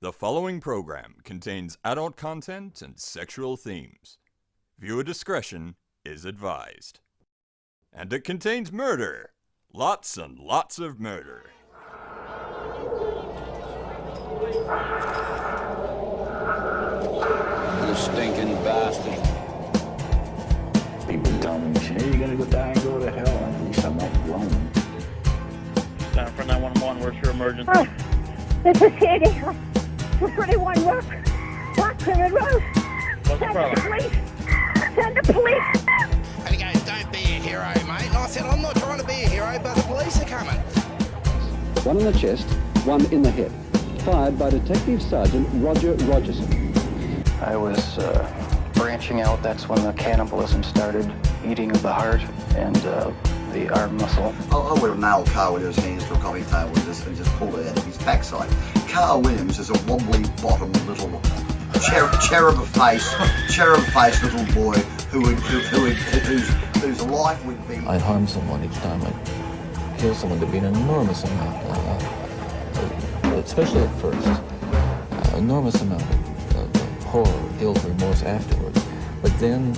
The following program contains adult content and sexual themes. Viewer discretion is advised. And it contains murder. Lots and lots of murder. You stinking bastard. People tell me, hey, you're gonna go die and go to hell. At least I'm not alone. For 911, where's your emergency? Oh, this is Sandy. For 31 Rock, Plymouth Road. What's the problem? Send the police. And he goes, don't be a hero, mate. And I said, I'm not trying to be a hero, but the police are coming. One in the chest, one in the head. Fired by Detective Sergeant Roger Rogerson. I was branching out. That's when the cannibalism started, eating of the heart and the arm muscle. I would have nailed Carl Williams' hands to a coffee table and just pulled it out of his backside. Carl Williams is a wobbly bottomed little cherub-faced little boy whose life would be. I'd harm someone each time I'd kill someone. There'd be an enormous amount, especially at first, enormous amount of horror, guilt, remorse afterwards. But then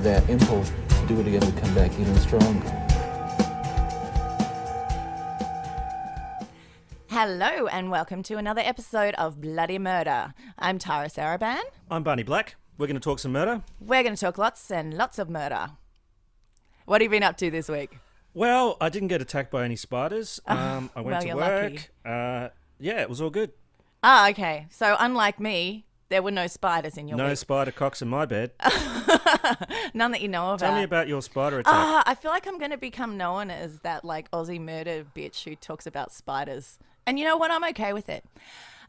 that impulse to do it again would come back even stronger. Hello and welcome to another episode of Bloody Murder. I'm Tara Saraban. I'm Barney Black. We're going to talk some murder. We're going to talk lots and lots of murder. What have you been up to this week? Well, I didn't get attacked by any spiders. I went to work. Yeah, it was all good. Ah, okay. So unlike me, there were no spiders in your No week. spider cocks in my bed. None that you know about. Tell me about your spider attack. I feel like I'm going to become known as that like Aussie murder bitch who talks about spiders. And you know what? I'm okay with it.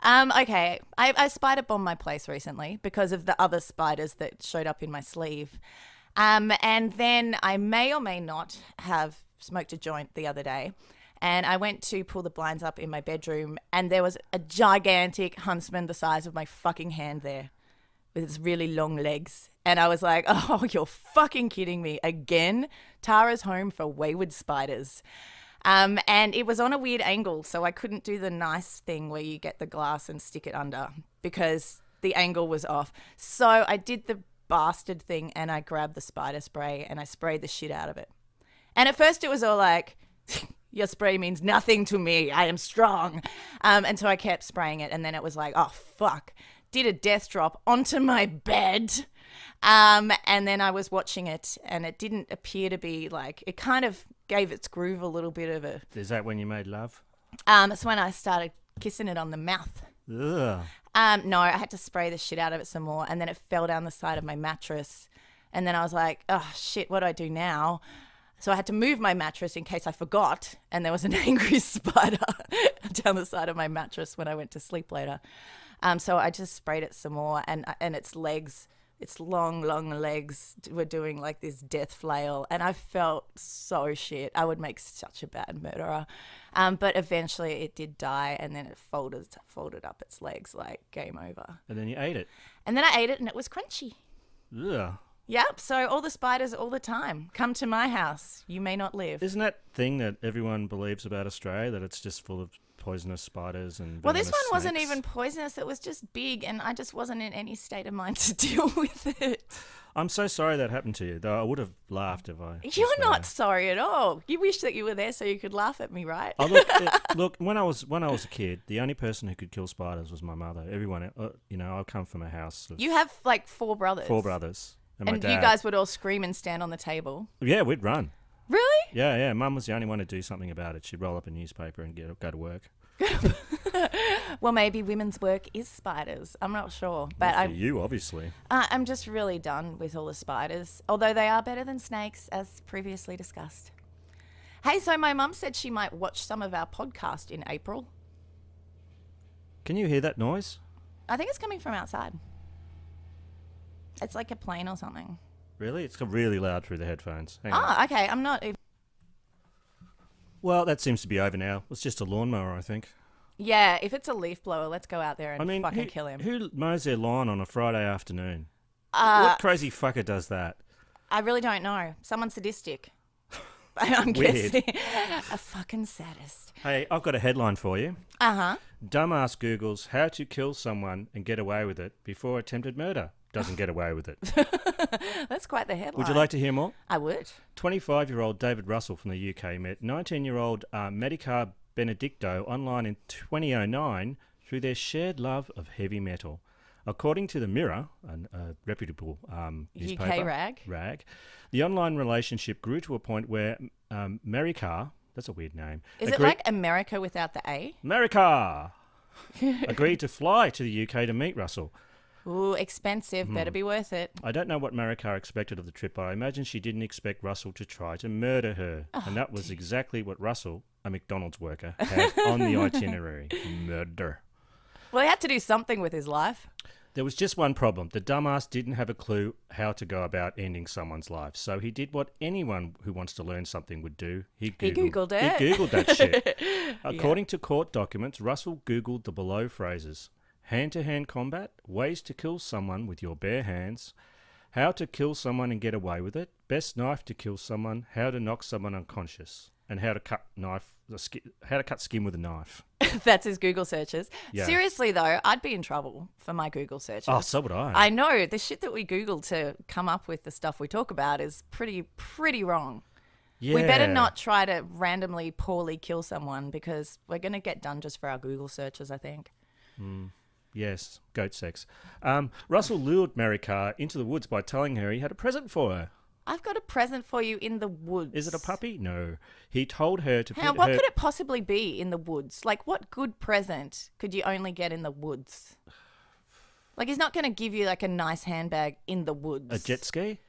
Okay, I spider bombed my place recently because of the other spiders that showed up in my sleeve. And then I may or may not have smoked a joint the other day. And I went to pull the blinds up in my bedroom and there was a gigantic huntsman the size of my fucking hand there with its really long legs. And I was like, oh, you're fucking kidding me. Again, Tara's home for wayward spiders. And it was on a weird angle, so I couldn't do the nice thing where you get the glass and stick it under because the angle was off. So I did the bastard thing and I grabbed the spider spray and I sprayed the shit out of it. And at first it was all like, your spray means nothing to me. I am strong. And so I kept spraying it and then it was like, oh, fuck. Did a death drop onto my bed. And then I was watching it and it didn't appear to be like, it kind of gave its groove a little bit of a... Is that when you made love? It's when I started kissing it on the mouth. Ugh. No, I had to spray the shit out of it some more and then it fell down the side of my mattress. And then I was like, oh, shit, what do I do now? So I had to move my mattress in case I forgot. And there was an angry spider down the side of my mattress when I went to sleep later. So I just sprayed it some more and its legs... Its long legs were doing like this death flail and I felt so shit. I would make such a bad murderer. But eventually it did die and then it folded up its legs like game over. And then you ate it. And then I ate it and it was crunchy. Ugh. Yep, so all the spiders all the time. Come to my house. You may not live. Isn't that thing that everyone believes about Australia, that it's just full of poisonous spiders and well, this venomous one wasn't snakes? even poisonous. It was just big and I just wasn't in any state of mind to deal with it. I'm so sorry that happened to you, though I would have laughed if I... You're not sorry at all. You wish that you were there so you could laugh at me, right? Oh, look, when I was a kid, the only person who could kill spiders was my mother. Everyone, I come from a house of You have like four brothers. four brothers. And my And dad. you guys would all scream and stand on the table. Yeah, we'd run. Really? Yeah. Mum was the only one to do something about it. She'd roll up a newspaper and go to work. Well, maybe women's work is spiders. I'm not sure. But Not for you, obviously. I'm just really done with all the spiders, although they are better than snakes, as previously discussed. Hey, so my mum said she might watch some of our podcast in April. Can you hear that noise? I think it's coming from outside. It's like a plane or something. Really? It's really loud through the headphones. Hang on. Oh, okay. I'm not even... Well, that seems to be over now. It's just a lawnmower, I think. Yeah, if it's a leaf blower, let's go out there and fucking kill him. Who mows their lawn on a Friday afternoon? What crazy fucker does that? I really don't know. Someone sadistic. I'm Weird. guessing. A fucking sadist. Hey, I've got a headline for you. Uh-huh. Dumbass Googles how to kill someone and get away with it before attempted murder. Doesn't get away with it. That's quite the headline. Would you like to hear more? I would. 25-year-old David Russell from the UK met 19-year-old Medica Benedicto online in 2009 through their shared love of heavy metal. According to the Mirror, a reputable newspaper, rag, the online relationship grew to a point where Maricar, that's a weird name. Is it like America without the A? Maricar agreed to fly to the UK to meet Russell. Ooh, expensive. Better be worth it. I don't know what Maricar expected of the trip, but I imagine she didn't expect Russell to try to murder her. And that was exactly what Russell, a McDonald's worker, had on the itinerary. Murder. Well, he had to do something with his life. There was just one problem. The dumbass didn't have a clue how to go about ending someone's life. So he did what anyone who wants to learn something would do. He Googled it. He Googled that shit. According to court documents, Russell Googled the below phrases. Hand-to-hand combat, ways to kill someone with your bare hands, how to kill someone and get away with it, best knife to kill someone, how to knock someone unconscious, and how to cut skin with a knife. That's his Google searches. Yeah. Seriously, though, I'd be in trouble for my Google searches. Oh, so would I. I know. The shit that we Google to come up with the stuff we talk about is pretty wrong. Yeah. We better not try to randomly poorly kill someone because we're going to get done just for our Google searches, I think. Yes, goat sex. Russell lured Maricar into the woods by telling her he had a present for her. I've got a present for you in the woods. Is it a puppy? No. He told her to What could it possibly be in the woods? Like, what good present could you only get in the woods? Like, he's not going to give you, like, a nice handbag in the woods. A jet ski?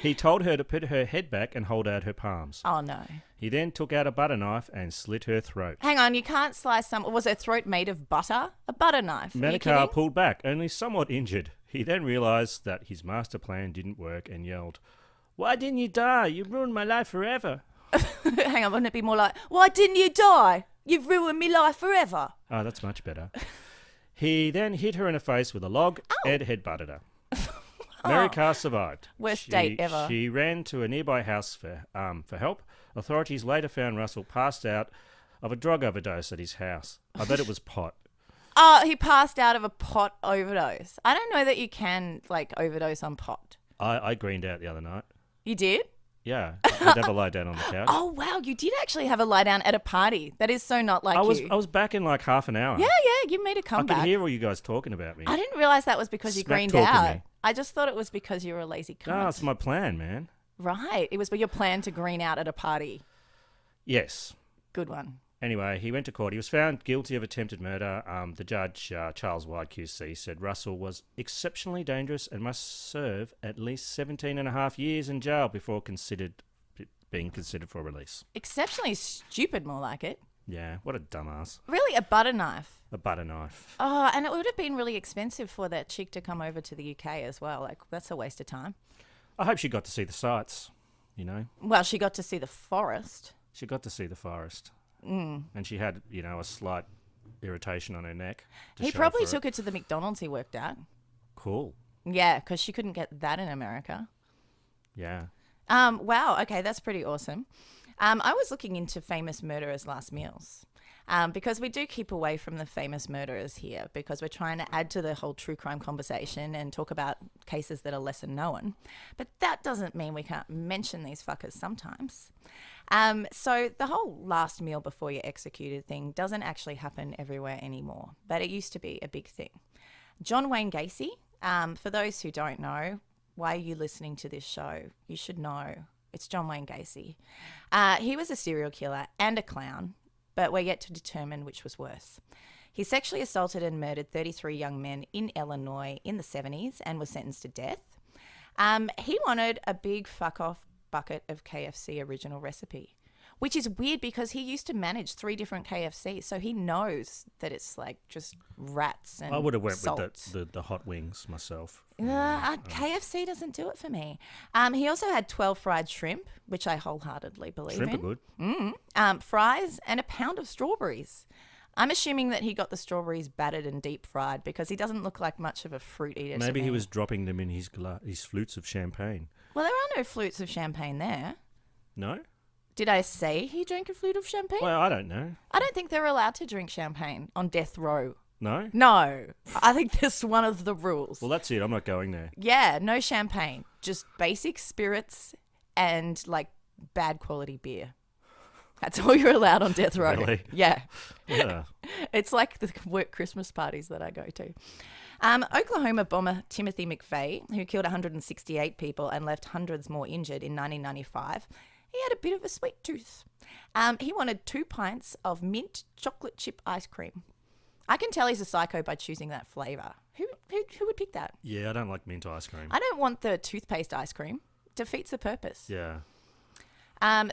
He told her to put her head back and hold out her palms. Oh, no. He then took out a butter knife and slit her throat. Hang on, you can't slice some... Was her throat made of butter? A butter knife? Maricar pulled back, only somewhat injured. He then realised that his master plan didn't work and yelled, "Why didn't you die? You ruined my life forever." Hang on, wouldn't it be more like, "Why didn't you die? You've ruined me life forever." Oh, that's much better. He then hit her in the face with a log and headbutted her. Maricar survived. Worst date ever. She ran to a nearby house for help. Authorities later found Russell passed out of a drug overdose at his house. I bet it was pot. Oh, he passed out of a pot overdose. I don't know that you can, like, overdose on pot. I greened out the other night. You did? Yeah. I'd have a lie down on the couch. Oh, wow. You did actually have a lie down at a party. That is so not like you. I was back in like half an hour. Yeah. You made a I comeback. could hear all you guys talking about me. I didn't realise that was because you Smack greened talking out. me. I just thought it was because you were a lazy cunt. No, it's my plan, man. Right. It was your plan to green out at a party. Yes. Good one. Anyway, he went to court. He was found guilty of attempted murder. The judge, Charles White QC, said Russell was exceptionally dangerous and must serve at least 17 and a half years in jail before being considered for release. Exceptionally stupid, more like it. Yeah, what a dumbass. Really, a butter knife. A butter knife. Oh, and it would have been really expensive for that chick to come over to the UK as well. Like, that's a waste of time. I hope she got to see the sights, you know. Well, she got to see the forest. She got to see the forest. And she had, a slight irritation on her neck. He probably took her to the McDonald's he worked at. Cool. Yeah, because she couldn't get that in America. Yeah. Wow, okay, that's pretty awesome. I was looking into famous murderers' last meals because we do keep away from the famous murderers here because we're trying to add to the whole true crime conversation and talk about cases that are lesser known. But that doesn't mean we can't mention these fuckers sometimes. So the whole last meal before you're executed thing doesn't actually happen everywhere anymore, but it used to be a big thing. John Wayne Gacy, for those who don't know, why are you listening to this show? You should know. It's John Wayne Gacy. He was a serial killer and a clown, but we're yet to determine which was worse. He sexually assaulted and murdered 33 young men in Illinois in the 70s and was sentenced to death. He wanted a big fuck-off bucket of KFC original recipe, which is weird because he used to manage 3 different KFCs, so he knows that it's like just rats and I would have went salt. with the hot wings myself. KFC doesn't do it for me. He also had 12 fried shrimp, which I wholeheartedly believe Shrimp in. are good. Fries and a pound of strawberries. I'm assuming that he got the strawberries battered and deep fried because he doesn't look like much of a fruit eater. Maybe he was dropping them in his flutes of champagne. Well, there are no flutes of champagne there. No? Did I say he drank a flute of champagne? Well, I don't know. I don't think they're allowed to drink champagne on death row. No? No. I think that's one of the rules. Well, that's it. I'm not going there. Yeah, no champagne. Just basic spirits and, like, bad quality beer. That's all you're allowed on death row. Really? Yeah. Yeah. It's like the work Christmas parties that I go to. Oklahoma bomber Timothy McVeigh, who killed 168 people and left hundreds more injured in 1995, he had a bit of a sweet tooth. He wanted 2 pints of mint chocolate chip ice cream. I can tell he's a psycho by choosing that flavour. Who would pick that? Yeah, I don't like mint ice cream. I don't want the toothpaste ice cream. Defeats the purpose. Yeah.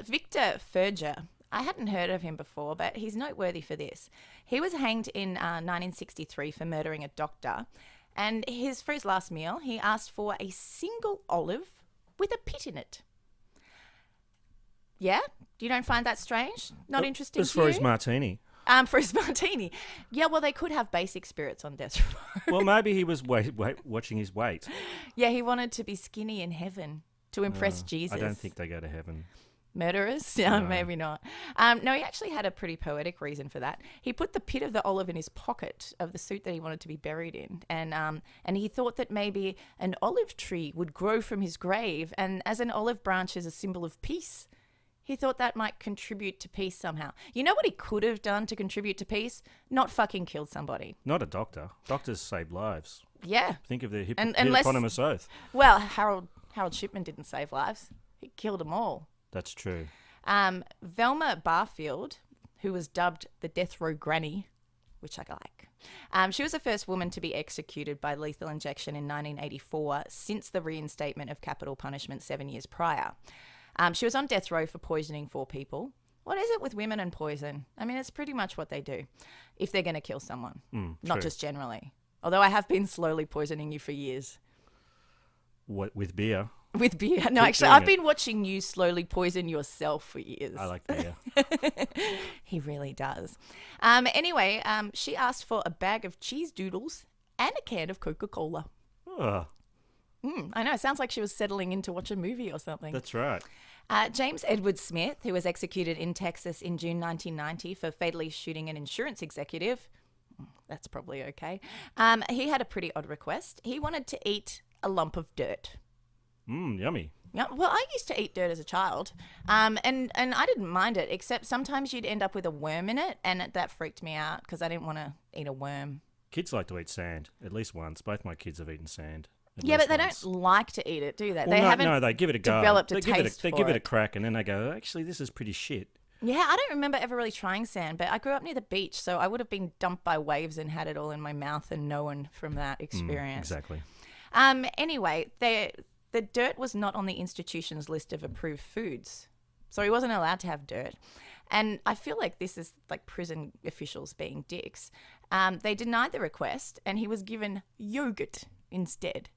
Victor Ferger. I hadn't heard of him before, but he's noteworthy for this. He was hanged in 1963 for murdering a doctor, and for his last meal, he asked for a single olive with a pit in it. Yeah? You don't find that strange? Not interesting Just to you? for his martini. For his martini. Yeah, well, they could have basic spirits on death row. Well, maybe he was watching his weight. Yeah, he wanted to be skinny in heaven to impress Jesus. I don't think they go to heaven. Murderers? No, maybe not. No, he actually had a pretty poetic reason for that. He put the pit of the olive in his pocket of the suit that he wanted to be buried in. And he thought that maybe an olive tree would grow from his grave. And as an olive branch is a symbol of peace, he thought that might contribute to peace somehow. You know what he could have done to contribute to peace? Not fucking killed somebody. Not a doctor. Doctors save lives. Yeah. Think of the unless- Hippopotamus Oath. Well, Harold Shipman didn't save lives. He killed them all. That's true. Velma Barfield, who was dubbed the Death Row Granny, which I like. She was the first woman to be executed by lethal injection in 1984 since the reinstatement of capital punishment 7 years prior. She was on death row for poisoning 4 people. What is it with women and poison? I mean, it's pretty much what they do if they're going to kill someone, not just generally. Although I have been slowly poisoning you for years. What, with beer? With beer. No, Keep actually, doing I've it. been watching you slowly poison yourself for years. I like beer. He really does. Anyway, she asked for a bag of cheese doodles and a can of Coca-Cola. Oh, I know. It sounds like she was settling in to watch a movie or something. that's right. James Edward Smith, who was executed in Texas in June 1990 for fatally shooting an insurance executive. That's probably okay. He had a pretty odd request. He wanted to eat a lump of dirt. Yummy. Yeah, well, I used to eat dirt as a child, and I didn't mind it, except sometimes you'd end up with a worm in it, and that freaked me out because I didn't want to eat a worm. Kids like to eat sand, at least once. Both my kids have eaten sand. Yeah, but they don't like to eat it, do they? They haven't no, they give it a go. developed a They taste give for it a crack, and then they go, actually, this is pretty shit. Yeah, I don't remember ever really trying sand, but I grew up near the beach, so I would have been dumped by waves and had it all in my mouth and known from that experience. Exactly. Anyway, the dirt was not on the institution's list of approved foods, so he wasn't allowed to have dirt. And I feel like this is like prison officials being dicks. They denied the request, and he was given yogurt instead.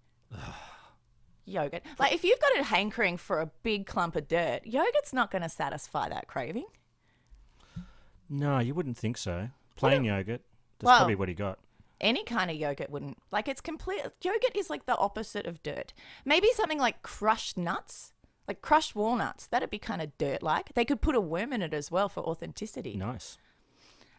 Yogurt. Like, if you've got a hankering for a big clump of dirt, yogurt's not going to satisfy that craving. No, you wouldn't think so. Plain yogurt. That's well, probably what he got. Any kind of yogurt wouldn't. Like, it's complete. Yogurt is like the opposite of dirt. Maybe something like crushed nuts, like crushed walnuts. That'd be kind of dirt-like. They could put a worm in it as well for authenticity. Nice.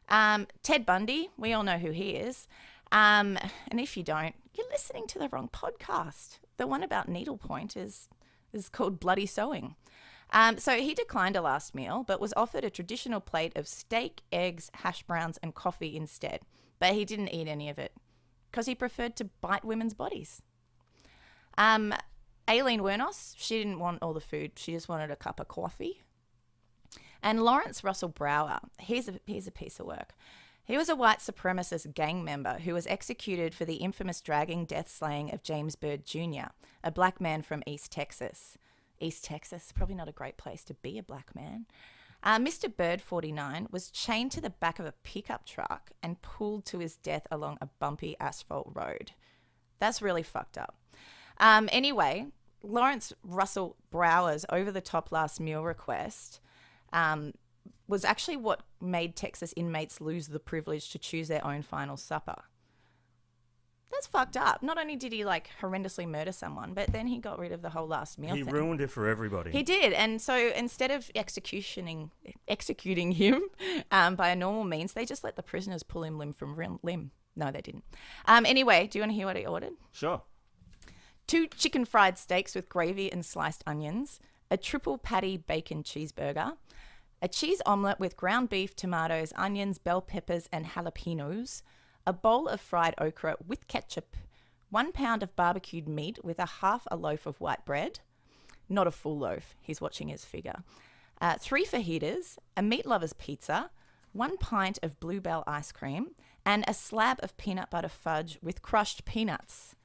Ted Bundy, we all know who he is. And if you don't, you're listening to the wrong podcast. The one about needlepoint is called Bloody Sewing. So he declined a last meal, but was offered a traditional plate of steak, eggs, hash browns, and coffee instead. But he didn't eat any of it because he preferred to bite women's bodies. Aileen Wuornos, she didn't want all the food. She just wanted a cup of coffee. And Lawrence Russell Brower, he's a piece of work. He was a white supremacist gang member who was executed for the infamous dragging death slaying of James Byrd Jr., a black man from East Texas. East Texas, probably not a great place to be a black man. Mr. Byrd, 49, was chained to the back of a pickup truck and pulled to his death along a bumpy asphalt road. That's really fucked up. Anyway, Lawrence Russell Brower's over-the-top last meal request was actually what made Texas inmates lose the privilege to choose their own final supper. that's fucked up. Not only did he like horrendously murder someone, but then he got rid of the whole last meal He thing. ruined it for everybody. He did, and so instead of executing him by a normal means, they just let the prisoners pull him limb from limb. No, they didn't. Anyway, do you want to hear what he ordered? Sure. 2 chicken fried steaks with gravy and sliced onions, a triple patty bacon cheeseburger, a cheese omelette with ground beef, tomatoes, onions, bell peppers, and jalapenos, a bowl of fried okra with ketchup, 1 pound of barbecued meat with half a loaf of white bread, not a full loaf, he's watching his figure, 3 fajitas, a meat lover's pizza, 1 pint of Bluebell ice cream, and a slab of peanut butter fudge with crushed peanuts.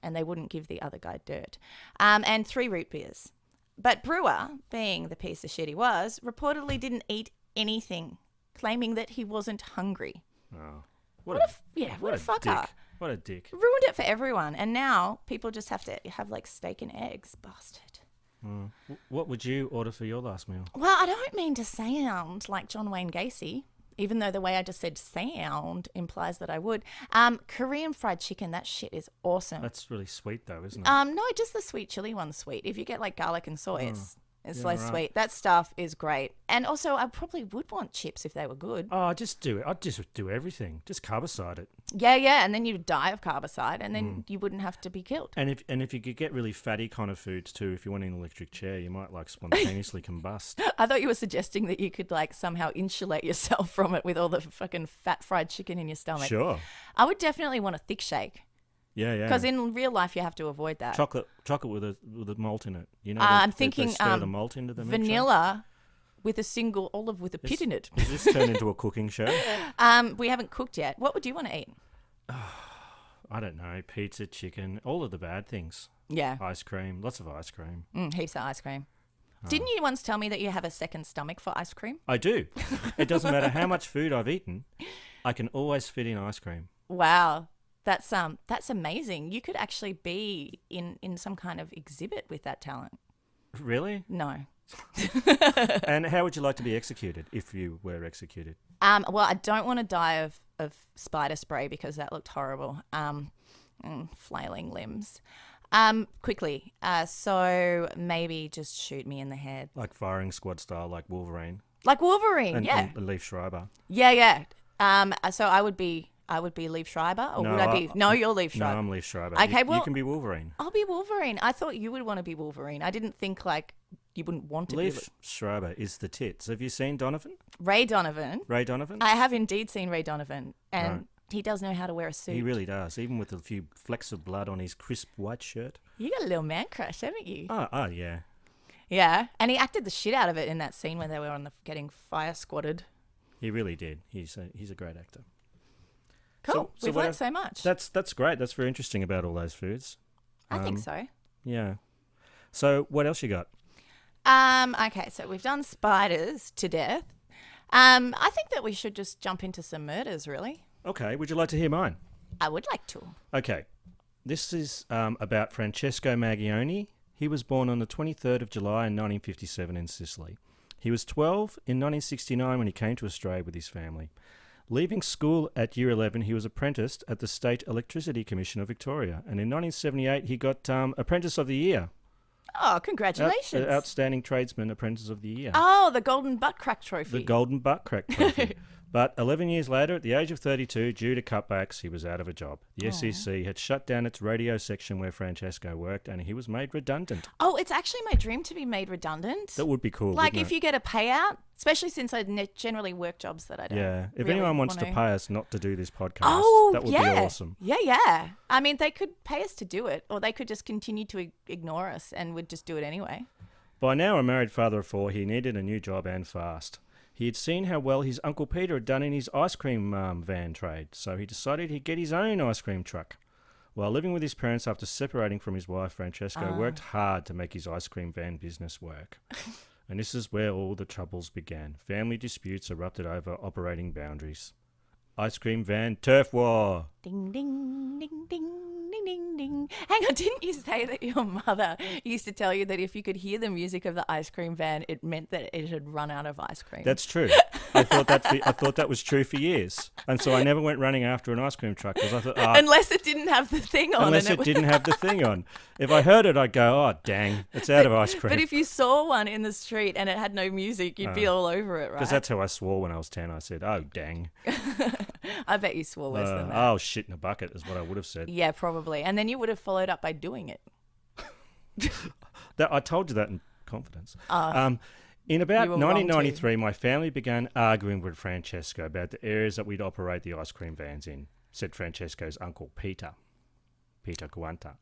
And they wouldn't give the other guy dirt. And 3 root beers. But Brewer, being the piece of shit he was, reportedly didn't eat anything, claiming that he wasn't hungry. Oh. What a fucker. Dick. What a dick. Ruined it for everyone. And now people just have to have like steak and eggs. Bastard. What would you order for your last meal? Well, I don't mean to sound like John Wayne Gacy, even though the way I just said sound implies that I would. Korean fried chicken, that shit is awesome. That's really sweet though, isn't it? No, just the sweet chili one's sweet. If you get like garlic and soy, it's less sweet. That stuff is great. And also, I probably would want chips if they were good. Oh, I'd just do everything. Just carbicide it. Yeah. And then you'd die of carbicide, and then you wouldn't have to be killed. And if you could get really fatty kind of foods too, if you went in an electric chair, you might like spontaneously combust. I thought you were suggesting that you could like somehow insulate yourself from it with all the fucking fat fried chicken in your stomach. Sure. I would definitely want a thick shake. Yeah. Because in real life, you have to avoid that. Chocolate with a malt in it. You know, I'm they thinking stir the malt into the vanilla with a single olive with a pit in it. Does this turn into a cooking show? We haven't cooked yet. What would you want to eat? I don't know. Pizza, chicken, all of the bad things. Yeah. Ice cream, lots of ice cream. Heaps of ice cream. Didn't you once tell me that you have a second stomach for ice cream? I do. It doesn't matter how much food I've eaten, I can always fit in ice cream. Wow. That's amazing. You could actually be in some kind of exhibit with that talent. Really? No. And how would you like to be executed if you were executed? Well, I don't want to die of spider spray because that looked horrible. Flailing limbs. Quickly. So maybe just shoot me in the head. Like firing squad style, like Wolverine. Like Wolverine, And yeah. Leif Schreiber. Yeah. So I would be Leif Schreiber, or would I be? No, you're Leif Schreiber. No, I'm Leif Schreiber. Okay, you well, can be Wolverine. I'll be Wolverine. I thought you would want to be Wolverine. I didn't think like you wouldn't want to Leif be. Schreiber is the tits. Have you seen Donovan? Ray Donovan. Ray Donovan? I have indeed seen Ray Donovan, and Right. he does know how to wear a suit. He really does, even with a few flecks of blood on his crisp white shirt. You got a little man crush, haven't you? Oh yeah. Yeah, and he acted the shit out of it in that scene when they were getting fire squatted. He really did. He's a great actor. Cool. So We've what learned so much. That's great. That's very interesting about all those foods. I think so. Yeah. So what else you got? Okay, so we've done spiders to death. I think that we should just jump into some murders, really. Okay. Would you like to hear mine? I would like to. Okay. This is about Francesco Maggioni. He was born on the 23rd of July in 1957 in Sicily. He was 12 in 1969 when he came to Australia with his family. Leaving school at year 11, he was apprenticed at the State Electricity Commission of Victoria. And in 1978, he got Apprentice of the Year. Oh, congratulations. Outstanding Tradesman Apprentice of the Year. Oh, the Golden Butt Crack Trophy. The Golden Butt Crack Trophy. But 11 years later, at the age of 32, due to cutbacks, he was out of a job. The SEC had shut down its radio section where Francesco worked, and he was made redundant. Oh, it's actually my dream to be made redundant. That would be cool, Like wouldn't if it? you get a payout, especially since I generally work jobs that I don't. Yeah, if really anyone wants to wanna- pay us not to do this podcast, that would be awesome. Yeah. I mean, they could pay us to do it, or they could just continue to ignore us and would just do it anyway. By now a married father of 4, he needed a new job and fast. He had seen how well his Uncle Peter had done in his ice cream van trade, so he decided he'd get his own ice cream truck. While living with his parents after separating from his wife, Francesco worked hard to make his ice cream van business work. And this is where all the troubles began. Family disputes erupted over operating boundaries. Ice cream van turf war. Ding, ding, ding, ding, ding, ding, ding, ding. Hang on, didn't you say that your mother used to tell you that if you could hear the music of the ice cream van, it meant that it had run out of ice cream? That's true. I thought that was true for years, and so I never went running after an ice cream truck because I thought, unless it didn't have the thing on. unless it didn't have the thing on. If I heard it, I'd go, oh dang, it's out of ice cream. But if you saw one in the street and it had no music, you'd be all over it, right? Because that's how I swore when I was 10. I said, oh dang. I bet you swore worse than that. Oh shit in a bucket is what I would have said. Yeah, probably. And then you would have followed up by doing it. I told you that in confidence. In about 1993, my family began arguing with Francesco about the areas that we'd operate the ice cream vans in, said Francesco's uncle Peter Guanta.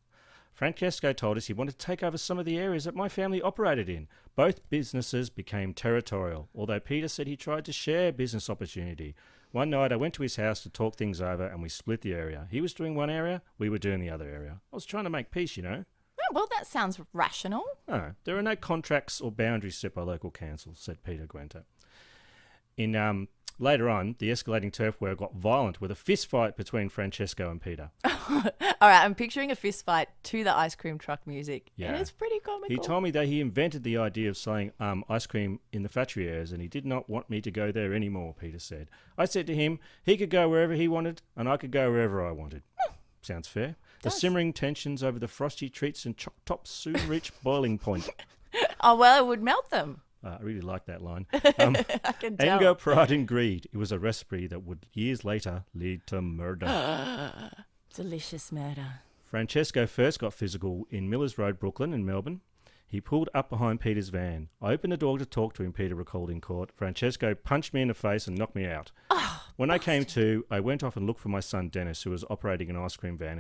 Francesco told us he wanted to take over some of the areas that my family operated in. Both businesses became territorial, although Peter said he tried to share business opportunity. One night I went to his house to talk things over and we split the area. He was doing one area, we were doing the other area. I was trying to make peace, you know. Oh, well, that sounds rational. No, there are no contracts or boundaries set by local councils, said Peter Guenta. Later on, the escalating turf war got violent with a fist fight between Francesco and Peter. All right, I'm picturing a fist fight to the ice cream truck music. Yeah. And it's pretty comical. He told me that he invented the idea of selling ice cream in the factory areas and he did not want me to go there anymore, Peter said. I said to him he could go wherever he wanted and I could go wherever I wanted. Sounds fair. The simmering tensions over the frosty treats and choc tops soon reached boiling point. Oh, well, it would melt them. I really like that line. I can tell. Anger, pride and greed. It was a recipe that would years later lead to murder. Delicious murder. Francesco first got physical in Millers Road, Brooklyn in Melbourne. He pulled up behind Peter's van. I opened the door to talk to him, Peter recalled in court. Francesco punched me in the face and knocked me out. When I came to, I went off and looked for my son Dennis, who was operating an ice cream van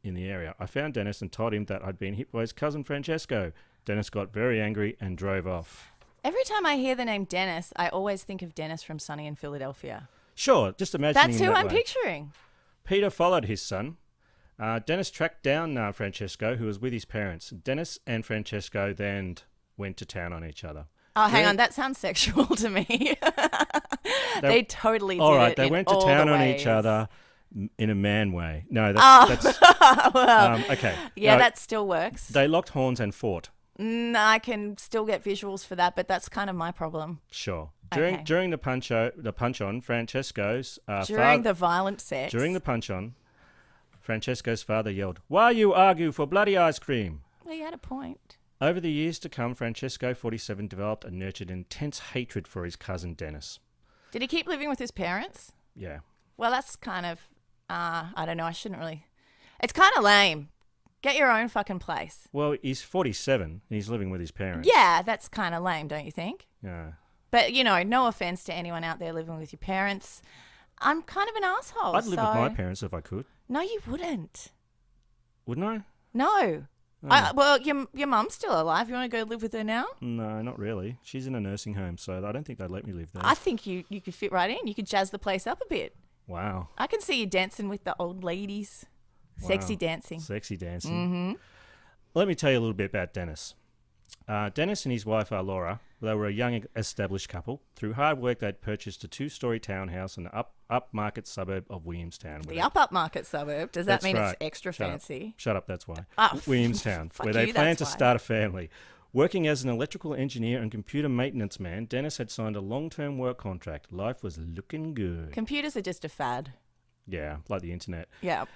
in the area. I found Dennis and told him that I'd been hit by his cousin Francesco. Dennis got very angry and drove off. Every time I hear the name Dennis, I always think of Dennis from Sunny in Philadelphia. Sure, just imagine That's who I'm picturing. Peter followed his son. Dennis tracked down Francesco, who was with his parents. Dennis and Francesco then went to town on each other. Oh, hang on. That sounds sexual to me. They totally did it. All right, they went to town on each other in a man way. No, that's well, okay. Yeah, no, that still works. They locked horns and fought. I can still get visuals for that, but that's kind of my problem. Sure. Okay. During the punch on, Francesco's the violent sex. During the punch on, Francesco's father yelled, "Why you argue for bloody ice cream?" Well, you had a point. Over the years to come, Francesco, 47, developed and nurtured intense hatred for his cousin Dennis. Did he keep living with his parents? Yeah. Well, that's kind of, I don't know, I shouldn't really. It's kind of lame. Get your own fucking place. Well, he's 47 and he's living with his parents. Yeah, that's kind of lame, don't you think? Yeah. But, you know, no offense to anyone out there living with your parents. I'm kind of an asshole. I'd live with my parents if I could. No, you wouldn't. Wouldn't I? No. Oh. Well, your mum's still alive. You want to go live with her now? No, not really. She's in a nursing home, so I don't think they'd let me live there. I think you could fit right in. You could jazz the place up a bit. Wow. I can see you dancing with the old ladies. Wow. Sexy dancing. Sexy dancing. Mm-hmm. Let me tell you a little bit about Dennis. Dennis and his wife, Laura, they were a young established couple. Through hard work, they'd purchased a two-storey townhouse in the upmarket suburb of Williamstown. The upmarket suburb? Does that mean it's extra fancy? Shut up, that's why. Oh, Williamstown, where they planned to start a family. Working as an electrical engineer and computer maintenance man, Dennis had signed a long-term work contract. Life was looking good. Computers are just a fad. Yeah, like the internet. Yeah.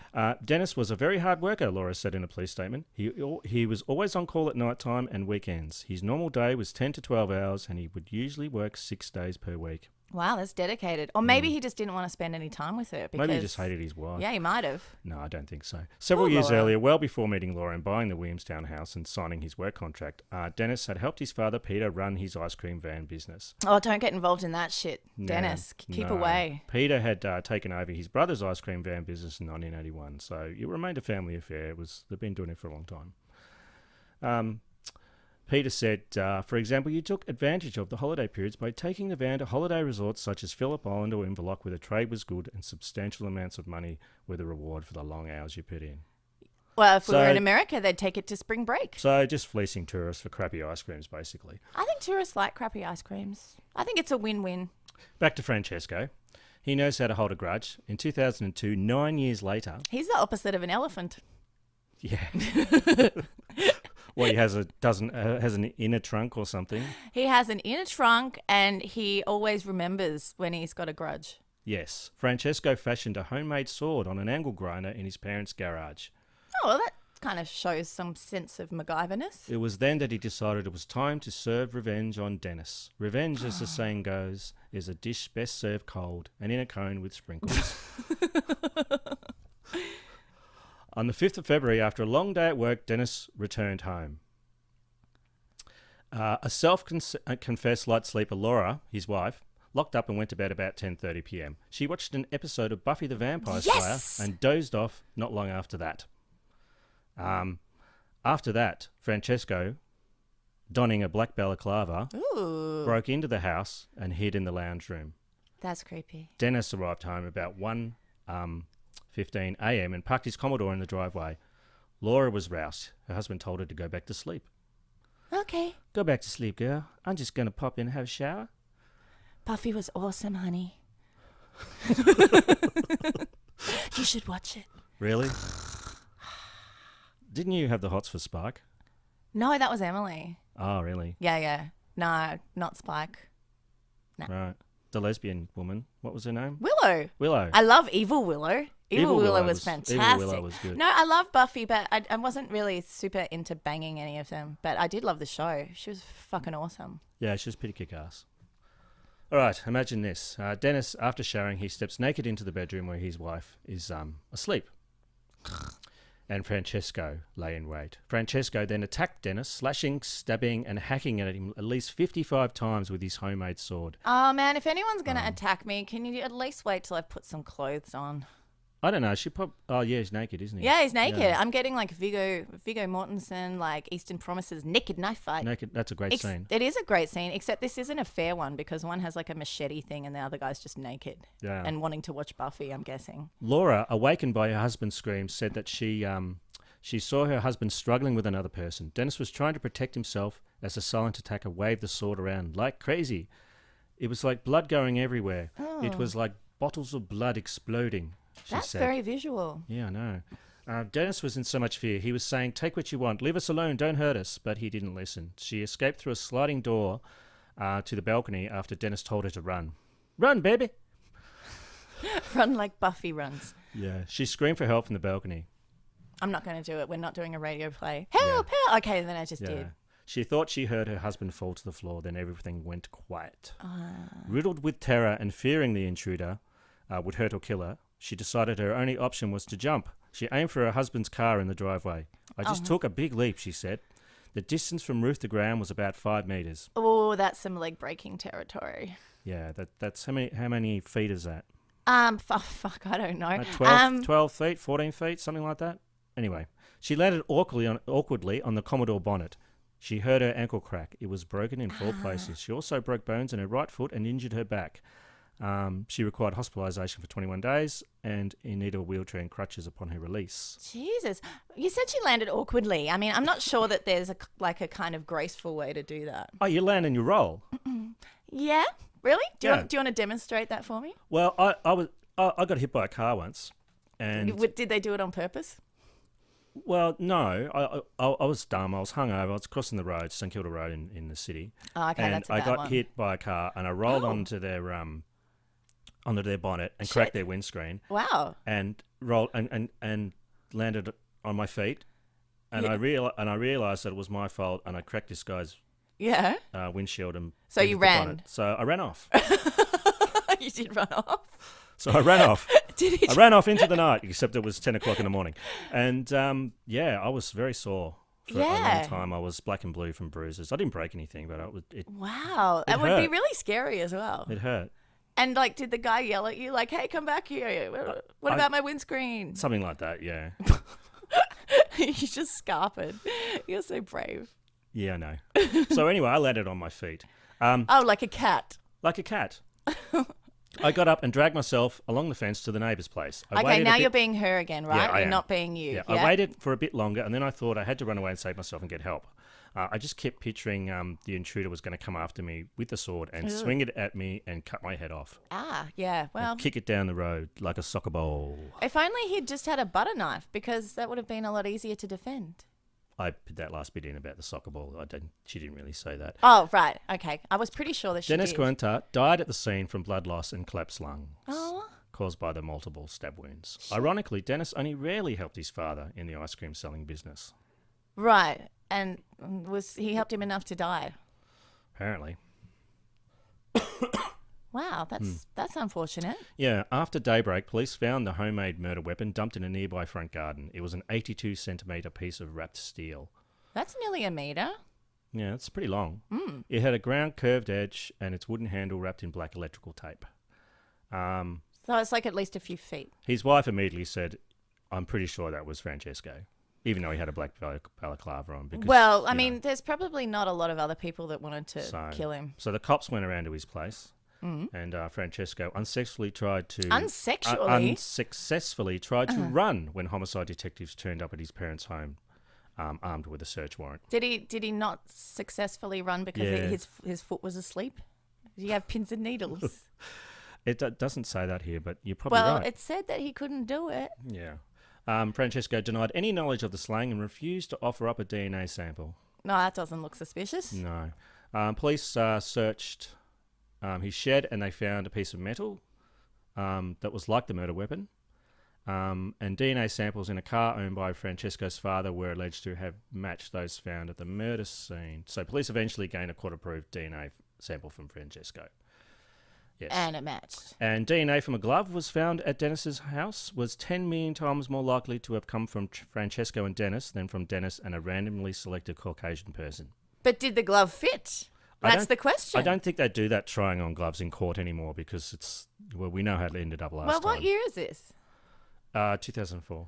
Dennis was a very hard worker, Laura said in a police statement. He was always on call at night time and weekends. His normal day was 10 to 12 hours and he would usually work 6 days per week. Wow, that's dedicated. Or maybe he just didn't want to spend any time with her. Because maybe he just hated his wife. Yeah, he might have. No, I don't think so. Several years earlier, well before meeting Laura and buying the Williamstown house and signing his work contract, Dennis had helped his father, Peter, run his ice cream van business. Oh, don't get involved in that shit, Dennis. Keep away. Peter had taken over his brother's ice cream van business in 1981, so it remained a family affair. They've been doing it for a long time. Peter said, for example, you took advantage of the holiday periods by taking the van to holiday resorts such as Phillip Island or Inverloch where the trade was good and substantial amounts of money were the reward for the long hours you put in. Well, if we were in America, they'd take it to spring break. So just fleecing tourists for crappy ice creams, basically. I think tourists like crappy ice creams. I think it's a win-win. Back to Francesco. He knows how to hold a grudge. In 2002, 9 years later... He's the opposite of an elephant. Yeah. Well, he has has an inner trunk or something. He has an inner trunk, and he always remembers when he's got a grudge. Yes. Francesco fashioned a homemade sword on an angle grinder in his parents' garage. Oh, well, that kind of shows some sense of MacGyverness. It was then that he decided it was time to serve revenge on Dennis. Revenge, as the saying goes, is a dish best served cold and in a cone with sprinkles. On the 5th of February, after a long day at work, Dennis returned home. A self-confessed light sleeper, Laura, his wife, locked up and went to bed about 10:30 p.m. She watched an episode of Buffy the Vampire Slayer and dozed off not long after that. After that, Francesco, donning a black balaclava, broke into the house and hid in the lounge room. That's creepy. Dennis arrived home about 1:15 a.m. and parked his Commodore in the driveway. Laura was roused. Her husband told her to go back to sleep. Okay. Go back to sleep, girl. I'm just going to pop in and have a shower. Buffy was awesome, honey. You should watch it. Really? Didn't you have the hots for Spike? No, that was Emily. Oh, really? Yeah. No, not Spike. No. Right. The lesbian woman. What was her name? Willow. Willow. I love Evil Willow. Evil Willow was fantastic. Evil Willow was good. No, I love Buffy, but I wasn't really super into banging any of them. But I did love the show. She was fucking awesome. Yeah, she was pretty kick-ass. All right, imagine this. Dennis, after showering, he steps naked into the bedroom where his wife is asleep. And Francesco lay in wait. Francesco then attacked Dennis, slashing, stabbing, and hacking at him at least 55 times with his homemade sword. Oh, man, if anyone's going to attack me, can you at least wait till I put some clothes on? I don't know. Oh, yeah, he's naked, isn't he? Yeah, he's naked. Yeah. I'm getting like Viggo Mortensen, like Eastern Promises, naked knife fight. Naked. That's a great scene. It is a great scene, except this isn't a fair one because one has like a machete thing and the other guy's just naked. Yeah. And wanting to watch Buffy, I'm guessing. Laura, awakened by her husband's screams, said that she saw her husband struggling with another person. Dennis was trying to protect himself as the silent attacker waved the sword around like crazy. It was like blood going everywhere. Oh. It was like bottles of blood exploding. That's said. very visual. Yeah, I know. Dennis was in so much fear. He was saying, "Take what you want. Leave us alone. Don't hurt us." But he didn't listen. She escaped through a sliding door to the balcony after Dennis told her to run. Run, baby! Run like Buffy runs. Yeah. She screamed for help from the balcony. I'm not going to do it. We're not doing a radio play. Help, help! Okay, then I just did. She thought she heard her husband fall to the floor. Then everything went quiet. Riddled with terror and fearing the intruder would hurt or kill her, she decided her only option was to jump. She aimed for her husband's car in the driveway. I just took a big leap, she said. The distance from roof to ground was about 5 meters. Oh, that's some leg breaking territory. Yeah, that's how many feet is that? Fuck, I don't know. 12 feet, 14 feet, something like that. Anyway, she landed awkwardly on the Commodore bonnet. She heard her ankle crack. It was broken in 4 places. She also broke bones in her right foot and injured her back. She required hospitalisation for 21 days and in need of a wheelchair and crutches upon her release. Jesus. You said she landed awkwardly. I mean, I'm not sure that there's a kind of graceful way to do that. Oh, you land and you roll. Yeah? Really? Do you Yeah. want to demonstrate that for me? Well, I got hit by a car once. And Did they do it on purpose? well, no, I was dumb. I was hungover. I was crossing the road, St Kilda Road in the city. Oh, okay, and that's a I bad got one. hit by a car and I rolled onto their bonnet and cracked their windscreen. Wow. And rolled and landed on my feet. And I realized that it was my fault and I cracked this guy's Yeah. windshield and So you the ran? bonnet. So I ran off. You did run off? So I ran off. Did he? I ran off into the night, except it was 10 o'clock in the morning. And I was very sore for a long time. I was black and blue from bruises. I didn't break anything, but Wow. It That would be hurt. really scary as well. it hurt. And like, did the guy yell at you like, "Hey, come back here. What about my windscreen?" Something like that, yeah. You just scarpered. You're so brave. Yeah, I know. So anyway, I landed on my feet. Oh, like a cat. Like a cat. I got up and dragged myself along the fence to the neighbour's place. Okay, now you're being her again, right? Yeah, I You're am. not being you. Yeah, I waited for a bit longer and then I thought I had to run away and save myself and get help. I just kept picturing the intruder was going to come after me with the sword and swing it at me and cut my head off. Yeah. Well, And kick it down the road like a soccer ball. if only he'd just had a butter knife, because that would have been a lot easier to defend. I put that last bit in about the soccer ball. She didn't really say that. Oh, right. Okay. I was pretty sure that she Dennis did. Guenta died at the scene from blood loss and collapsed lungs. Oh. Caused by the multiple stab wounds. Ironically, Dennis only rarely helped his father in the ice cream selling business. Right. And he helped him enough to die? Apparently. Wow, that's unfortunate. Yeah, after daybreak, police found the homemade murder weapon dumped in a nearby front garden. It was an 82-centimetre piece of wrapped steel. That's nearly a metre. Yeah, it's pretty long. It had a ground curved edge and its wooden handle wrapped in black electrical tape. So it's like at least a few feet. His wife immediately said, I'm pretty sure that was Francesco, even though he had a black balaclava on. Because, Well, I mean, there's probably not a lot of other people that wanted to kill him. So the cops went around to his place. And Francesco unsuccessfully tried to unsuccessfully tried to run when homicide detectives turned up at his parents' home, armed with a search warrant. Did he not successfully run because his foot was asleep? Did he have pins and needles? It doesn't say that here, but you're probably right. Well, it said that he couldn't do it. Yeah. Francesco denied any knowledge of the slaying and refused to offer up a DNA sample. No, that doesn't look suspicious. No. Police searched his shed and they found a piece of metal that was like the murder weapon. And DNA samples in a car owned by Francesco's father were alleged to have matched those found at the murder scene. So police eventually gained a court-approved DNA sample from Francesco. Yes. And it matched. And DNA from a glove was found at Dennis's house was 10 million times more likely to have come from Francesco and Dennis than from Dennis and a randomly selected Caucasian person. But did the glove fit? That's the question. I don't think they do that trying on gloves in court anymore because we know how it ended up last time. Well, what year is this? 2004.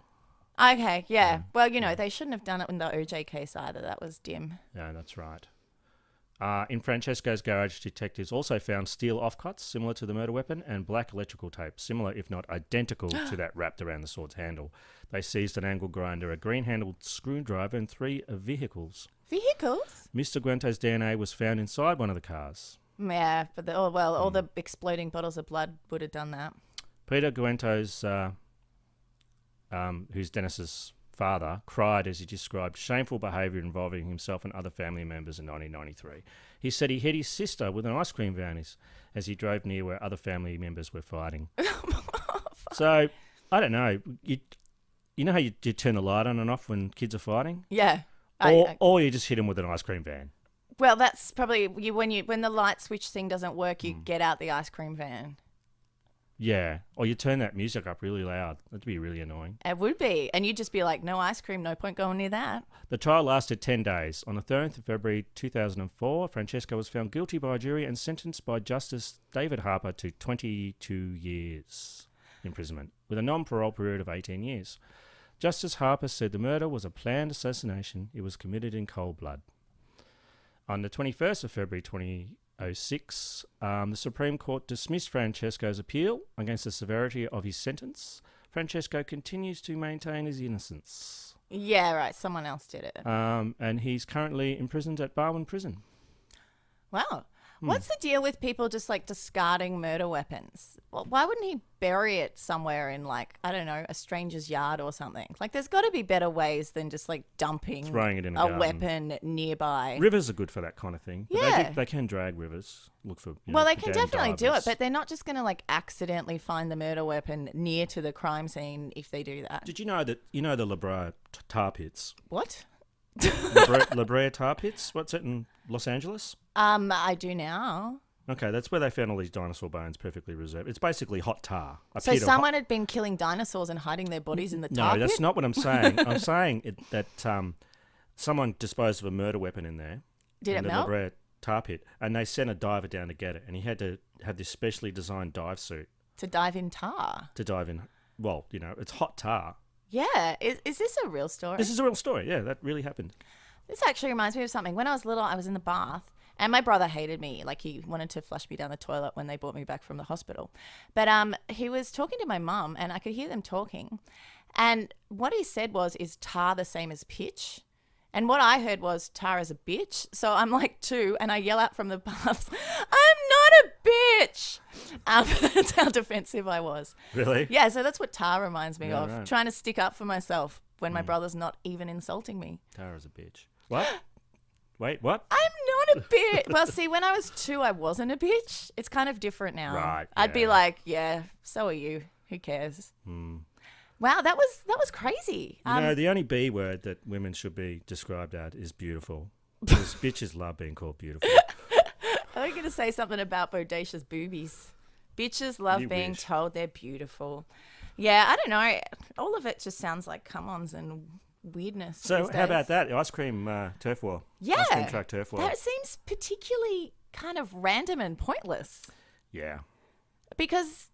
Okay, yeah. Well, they shouldn't have done it in the OJ case either. That was dim. Yeah, that's right. In Francesco's garage, detectives also found steel offcuts similar to the murder weapon and black electrical tape, similar if not identical to that wrapped around the sword's handle. They seized an angle grinder, a green-handled screwdriver, and 3 vehicles. Vehicles? Mr. Guento's DNA was found inside one of the cars. Yeah, but all the exploding bottles of blood would have done that. Peter Guento's, who's Dennis's father, cried as he described shameful behaviour involving himself and other family members in 1993. He said he hit his sister with an ice cream van as he drove near where other family members were fighting. So, I don't know. You know how you turn the light on and off when kids are fighting? Yeah. Or you just hit them with an ice cream van. Well, that's probably when the light switch thing doesn't work, you get out the ice cream van. Yeah, or you turn that music up really loud. That'd be really annoying. It would be. And you'd just be like, no ice cream, no point going near that. The trial lasted 10 days. On the 13th of February 2004, Francesco was found guilty by a jury and sentenced by Justice David Harper to 22 years imprisonment, with a non-parole period of 18 years. Justice Harper said the murder was a planned assassination. It was committed in cold blood. On the 21st of February 2006, the Supreme Court dismissed Francesco's appeal against the severity of his sentence. Francesco continues to maintain his innocence. Yeah, right. Someone else did it. And he's currently imprisoned at Barwon Prison. Wow. What's the deal with people just like discarding murder weapons? Well, why wouldn't he bury it somewhere in like, I don't know, a stranger's yard or something? Like there's got to be better ways than just like throwing it in a weapon nearby. Rivers are good for that kind of thing. Yeah. They can drag rivers. Look for well, they can definitely do it, but they're not just going to like accidentally find the murder weapon near to the crime scene if they do that. Did you know that, the La Brea tar pits? What? La Brea tar pits? What's it in Los Angeles? I do now. Okay, that's where they found all these dinosaur bones perfectly reserved. It's basically hot tar. So someone had been killing dinosaurs and hiding their bodies in the tar pit? No, that's not what I'm saying. I'm saying that someone disposed of a murder weapon in there. Did it melt? La Brea tar pit, and they sent a diver down to get it, and he had to have this specially designed dive suit. To dive in tar? To dive in. Well, it's hot tar. Yeah. Is this a real story? This is a real story. Yeah, that really happened. This actually reminds me of something. When I was little, I was in the bath. And my brother hated me. Like, he wanted to flush me down the toilet when they brought me back from the hospital. But he was talking to my mum, and I could hear them talking. And what he said was, is tar the same as pitch? And what I heard was Tara's a bitch. So I'm like 2 and I yell out from the bus, I'm not a bitch. That's how defensive I was. Really? Yeah, so that's what Tara reminds me Yeah, of. right. Trying to stick up for myself when my brother's not even insulting me. Tara's a bitch. What? Wait, what? I'm not a bitch. Well, see, when I was 2, I wasn't a bitch. It's kind of different now. Right, I'd be yeah. like, yeah, so are you. Who cares? Wow, that was crazy. You know, the only B word that women should be described at is beautiful. Because bitches love being called beautiful. I was going to say something about bodacious boobies. Bitches love You being wish. told they're beautiful. Yeah, I don't know. All of it just sounds like come-ons and weirdness. So these how about days. that? Ice cream turf war. Yeah. Ice cream truck turf war. That seems particularly kind of random and pointless. Yeah. Because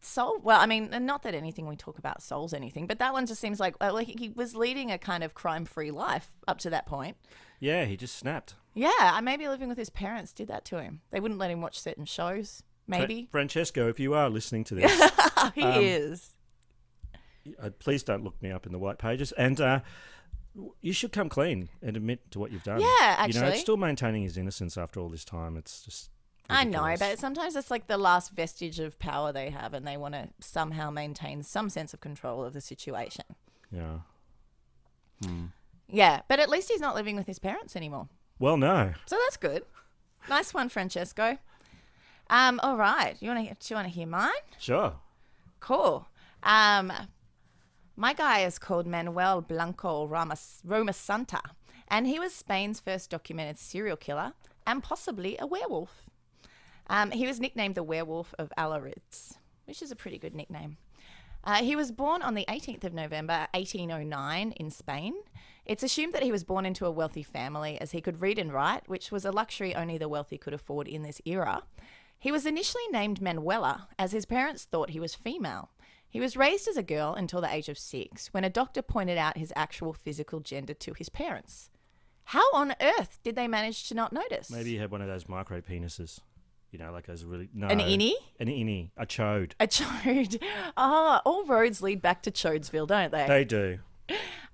soul, well, I mean, and not that anything we talk about solves anything, but that one just seems like he was leading a kind of crime-free life up to that point. Yeah, he just snapped. Yeah, maybe living with his parents did that to him. They wouldn't let him watch certain shows, maybe. Francesco, if you are listening to this, He is. please don't look me up in the white pages. And you should come clean and admit to what you've done. Yeah, You know, actually. it's still maintaining his innocence after all this time. It's just I know, ridiculous. but sometimes it's like the last vestige of power they have and they want to somehow maintain some sense of control of the situation. Yeah. Yeah, but at least he's not living with his parents anymore. Well, no. So that's good. Nice one, Francesco. All right. Do you want to hear mine? Sure. Cool. My guy is called Manuel Blanco Romasanta, and he was Spain's first documented serial killer and possibly a werewolf. He was nicknamed the Werewolf of Allariz, which is a pretty good nickname. He was born on the 18th of November, 1809 in Spain. It's assumed that he was born into a wealthy family as he could read and write, which was a luxury only the wealthy could afford in this era. He was initially named Manuela as his parents thought he was female. He was raised as a girl until the age of 6 when a doctor pointed out his actual physical gender to his parents. How on earth did they manage to not notice? Maybe he had one of those micro penises. You know, like those really... No. An innie? An innie. A chode. A chode. Oh, all roads lead back to Chodesville, don't they? They do.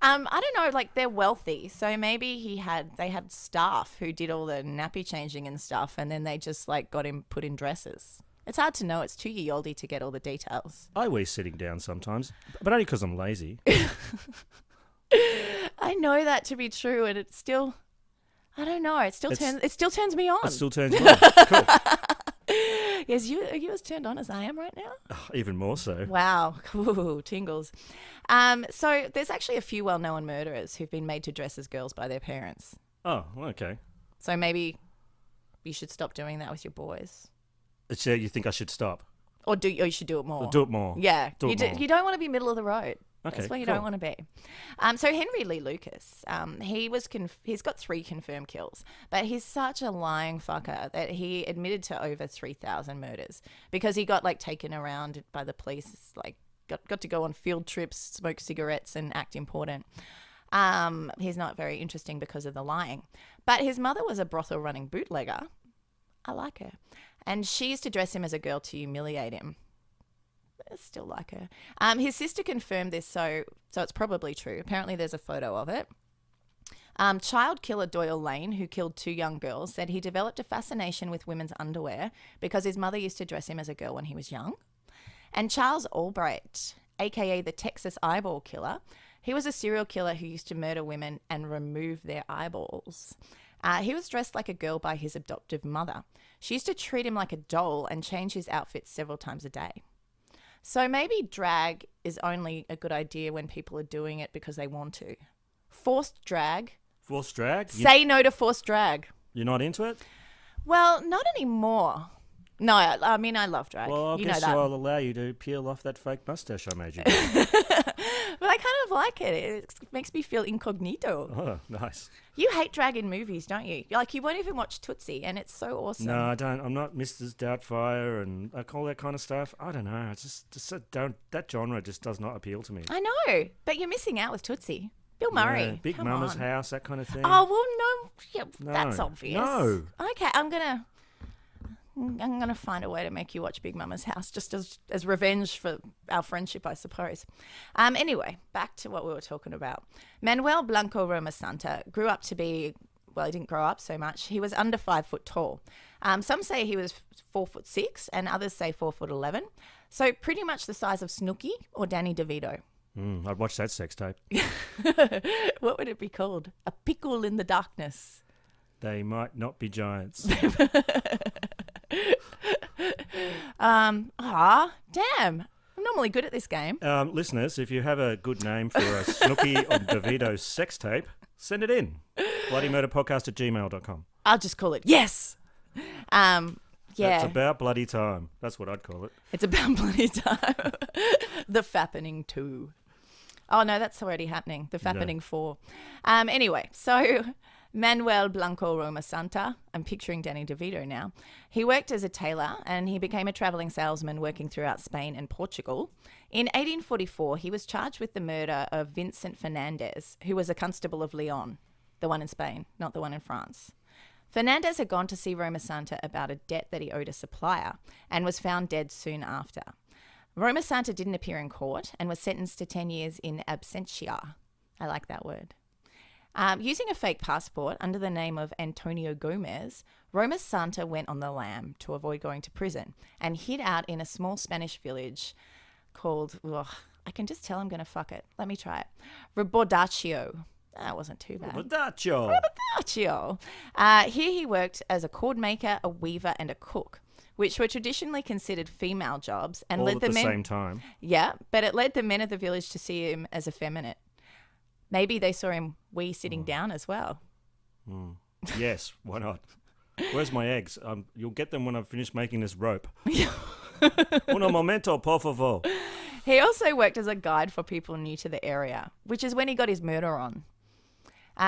I don't know, like they're wealthy, so maybe they had staff who did all the nappy changing and stuff, and then they just like got him put in dresses. It's hard to know. It's too ye olde to get all the details. I wear sitting down sometimes, but only because I'm lazy. I know that to be true, and it's still, I don't know. It still turns me on. It still turns me on. Cool. Yes, are you as turned on as I am right now? Oh, even more so. Wow, cool, tingles. So there's actually a few well-known murderers who've been made to dress as girls by their parents. Oh, okay. So maybe you should stop doing that with your boys, So you think I should stop? or you should do it more. Or do it more? Yeah, Do it more. you don't want to be middle of the road. Okay, That's where you cool. don't want to be. So Henry Lee Lucas, he's got 3 confirmed kills, but he's such a lying fucker that he admitted to over 3,000 murders because he got like taken around by the police, like got to go on field trips, smoke cigarettes, and act important. He's not very interesting because of the lying, but his mother was a brothel running bootlegger. I like her, and she used to dress him as a girl to humiliate him. I still like her. His sister confirmed this, so it's probably true. Apparently there's a photo of it. Child killer Doyle Lane, who killed 2 young girls, said he developed a fascination with women's underwear because his mother used to dress him as a girl when he was young. And Charles Albright, aka the Texas Eyeball Killer, he was a serial killer who used to murder women and remove their eyeballs. He was dressed like a girl by his adoptive mother. She used to treat him like a doll and change his outfits several times a day. So maybe drag is only a good idea when people are doing it because they want to. Forced drag. Forced drag? Say no to forced drag. You're not into it? Well, not anymore. No, I mean, I love drag. Well, I you know guess that. I'll allow you to peel off that fake mustache I made you. But I kind of like it. It makes me feel incognito. Oh, nice. You hate drag in movies, don't you? Like, you won't even watch Tootsie, and it's so awesome. No, I don't. I'm not Mrs. Doubtfire and all that kind of stuff. I don't know. It's just don't. That genre just does not appeal to me. I know, but you're missing out with Tootsie. Bill Murray. Yeah, Big come Mama's on. House, that kind of thing. Oh, well, no. Yeah, No. that's obvious. No. Okay, I'm going to... I'm going to find a way to make you watch Big Mama's House just as revenge for our friendship, I suppose. Anyway, back to what we were talking about. Manuel Blanco Roma Santa grew up to be, well, he didn't grow up so much. He was under 5 foot tall. Some say he was 4'6", and others say 4'11". So pretty much the size of Snooki or Danny DeVito. I'd watch that sex tape. What would it be called? A pickle in the darkness. They might not be giants. Damn. I'm normally good at this game. Listeners, if you have a good name for a Snooki or DeVito sex tape, send it in. bloodymurderpodcast@gmail.com. I'll just call it yes. Yeah. It's about bloody time. That's what I'd call it. It's about bloody time. The Fappening 2. Oh, no, that's already happening. The Fappening 4. Anyway, so Manuel Blanco Roma Santa, I'm picturing Danny DeVito now. He worked as a tailor and he became a travelling salesman working throughout Spain and Portugal. In 1844, he was charged with the murder of Vincent Fernandez, who was a constable of Leon, the one in Spain, not the one in France. Fernandez had gone to see Roma Santa about a debt that he owed a supplier and was found dead soon after. Roma Santa didn't appear in court and was sentenced to 10 years in absentia. I like that word. Using a fake passport under the name of Antonio Gomez, Roma Santa went on the lam to avoid going to prison and hid out in a small Spanish village called, I can just tell I'm going to fuck it. Let me try it. Ribordaccio. That wasn't too bad. Ribordaccio. Here he worked as a cord maker, a weaver, and a cook, which were traditionally considered female jobs, and all led at the the men. same time. Yeah, but it led the men of the village to see him as effeminate. Maybe they saw him sitting down as well. Yes, why not? Where's my eggs? You'll get them when I've finished making this rope. Uno momento, por favor. He also worked as a guide for people new to the area, which is when he got his murder on.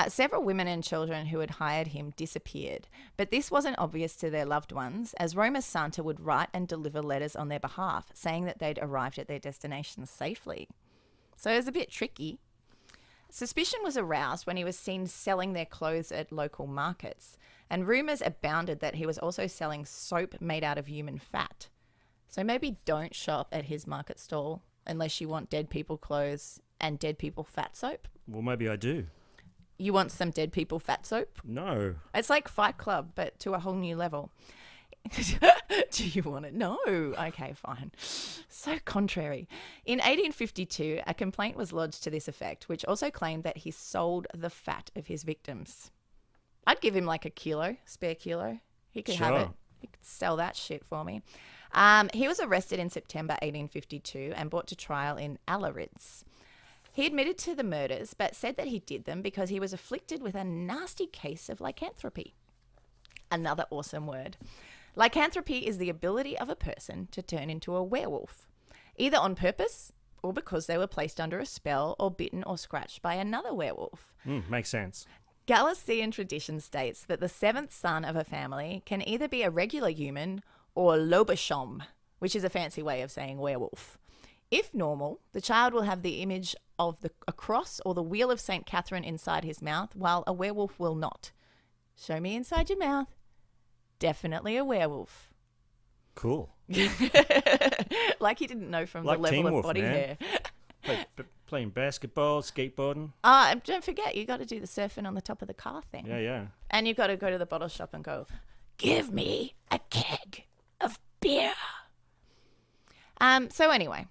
Several women and children who had hired him disappeared, but this wasn't obvious to their loved ones, as Roma Santa would write and deliver letters on their behalf, saying that they'd arrived at their destination safely. So it was a bit tricky. Suspicion was aroused when he was seen selling their clothes at local markets, and rumours abounded that he was also selling soap made out of human fat. So maybe don't shop at his market stall unless you want dead people clothes and dead people fat soap. Well, maybe I do. You want some dead people fat soap? No. It's like Fight Club, but to a whole new level. Do you want it? No. Okay, fine. So contrary. In 1852, a complaint was lodged to this effect, which also claimed that he sold the fat of his victims. I'd give him like a spare kilo. He could have it. He could sell that shit for me. He was arrested in September 1852 and brought to trial in Allariz. He admitted to the murders, but said that he did them because he was afflicted with a nasty case of lycanthropy. Another awesome word. Lycanthropy is the ability of a person to turn into a werewolf, either on purpose or because they were placed under a spell or bitten or scratched by another werewolf. Makes sense. Galician tradition states that the seventh son of a family can either be a regular human or lobashom, which is a fancy way of saying werewolf. If normal, the child will have the image of a cross or the wheel of St. Catherine inside his mouth, while a werewolf will not. Show me inside your mouth. Definitely a werewolf. Cool. Like he didn't know from like the level Teen of Wolf, body man. hair. Playing basketball, skateboarding. Don't forget, you got to do the surfing on the top of the car thing. Yeah. And you've got to go to the bottle shop and go, give me a keg of beer. So anyway,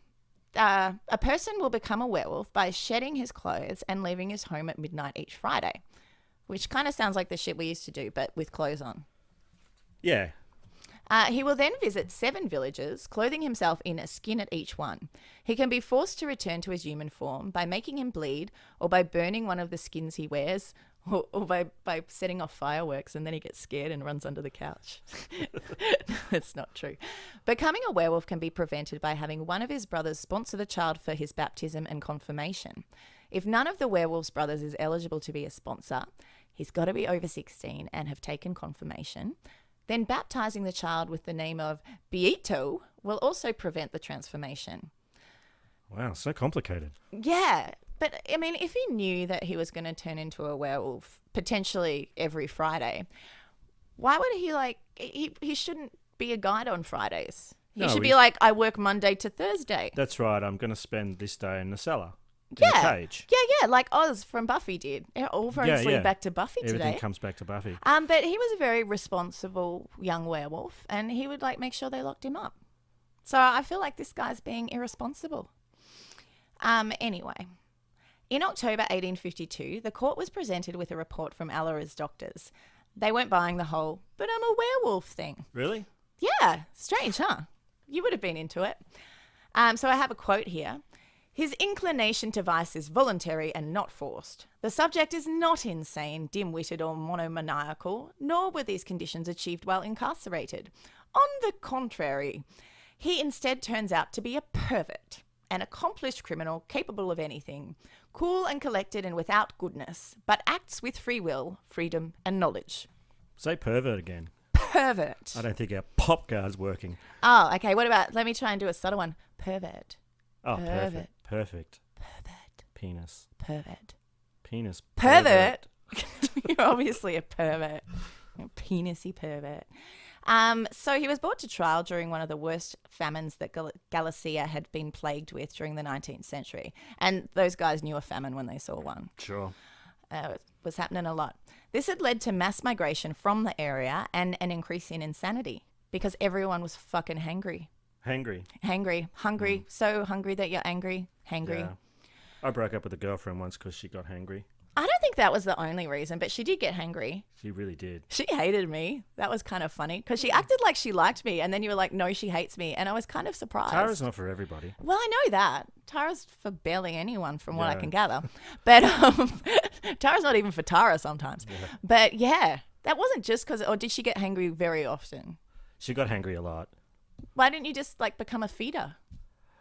a person will become a werewolf by shedding his clothes and leaving his home at midnight each Friday, which kind of sounds like the shit we used to do, but with clothes on. Yeah. He will then visit 7 villages, clothing himself in a skin at each one. He can be forced to return to his human form by making him bleed or by burning one of the skins he wears or by setting off fireworks, and then he gets scared and runs under the couch. That's not true. Becoming a werewolf can be prevented by having one of his brothers sponsor the child for his baptism and confirmation. If none of the werewolf's brothers is eligible to be a sponsor, he's got to be over 16 and have taken confirmation. Then baptizing the child with the name of Beito will also prevent the transformation. Wow, so complicated. Yeah, but I mean, if he knew that he was going to turn into a werewolf potentially every Friday, why would he he shouldn't be a guide on Fridays. He No, should be he's- like, I work Monday to Thursday. That's right. I'm going to spend this day in the cellar. In Yeah. a cage. Yeah, like Oz from Buffy did. All roads lead back to Buffy Everything today. comes back to Buffy. But he was a very responsible young werewolf, and he would like make sure they locked him up. So I feel like this guy's being irresponsible. Anyway, in October 1852, the court was presented with a report from Allariz doctors. They weren't buying the whole, but I'm a werewolf thing. Really? Yeah, strange, huh? You would have been into it. So I have a quote here. His inclination to vice is voluntary and not forced. The subject is not insane, dim-witted or monomaniacal, nor were these conditions achieved while incarcerated. On the contrary, he instead turns out to be a pervert, an accomplished criminal capable of anything, cool and collected and without goodness, but acts with free will, freedom and knowledge. Say pervert again. Pervert. I don't think our pop guard's working. Oh, okay. What about, let me try and do a subtle one. Pervert. Oh, Pervert. Perfect. Pervert. Penis. Pervert. Penis. Pervert. You're obviously a pervert. You're a penisy pervert. So he was brought to trial during one of the worst famines that Galicia had been plagued with during the 19th century. And those guys knew a famine when they saw one. Sure. It was happening a lot. This had led to mass migration from the area and an increase in insanity because everyone was fucking hangry. Hungry, so hungry that you're angry, hangry. Yeah. I broke up with a girlfriend once because she got hangry. I don't think that was the only reason, but she did get hangry. She really did. She hated me. That was kind of funny because she acted like she liked me, and then you were like, no, she hates me, and I was kind of surprised. Tara's not for everybody. Well, I know that. Tara's for barely anyone from what I Yeah. can gather. But Tara's not even for Tara sometimes. Yeah. But yeah, that wasn't just because, or did she get hangry very often? She got hangry a lot. Why didn't you just like become a feeder?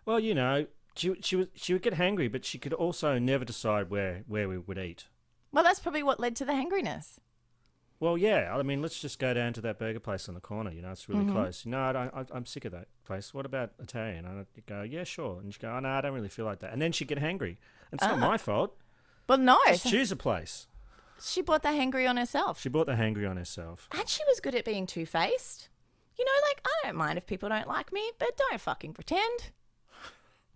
Well, you know, she would get hangry, but she could also never decide where we would eat. Well, that's probably what led to the hangriness. Well, yeah. I mean, let's just go down to that burger place on the corner. You know, it's really close. No, I'm sick of that place. What about Italian? And I'd go, yeah, sure. And she'd go, oh, no, I don't really feel like that. And then she'd get hangry. And it's not my fault. Well, no. Just choose a place. She brought the hangry on herself. She brought the hangry on herself. And she was good at being two-faced. You know, like, I don't mind if people don't like me, but don't fucking pretend.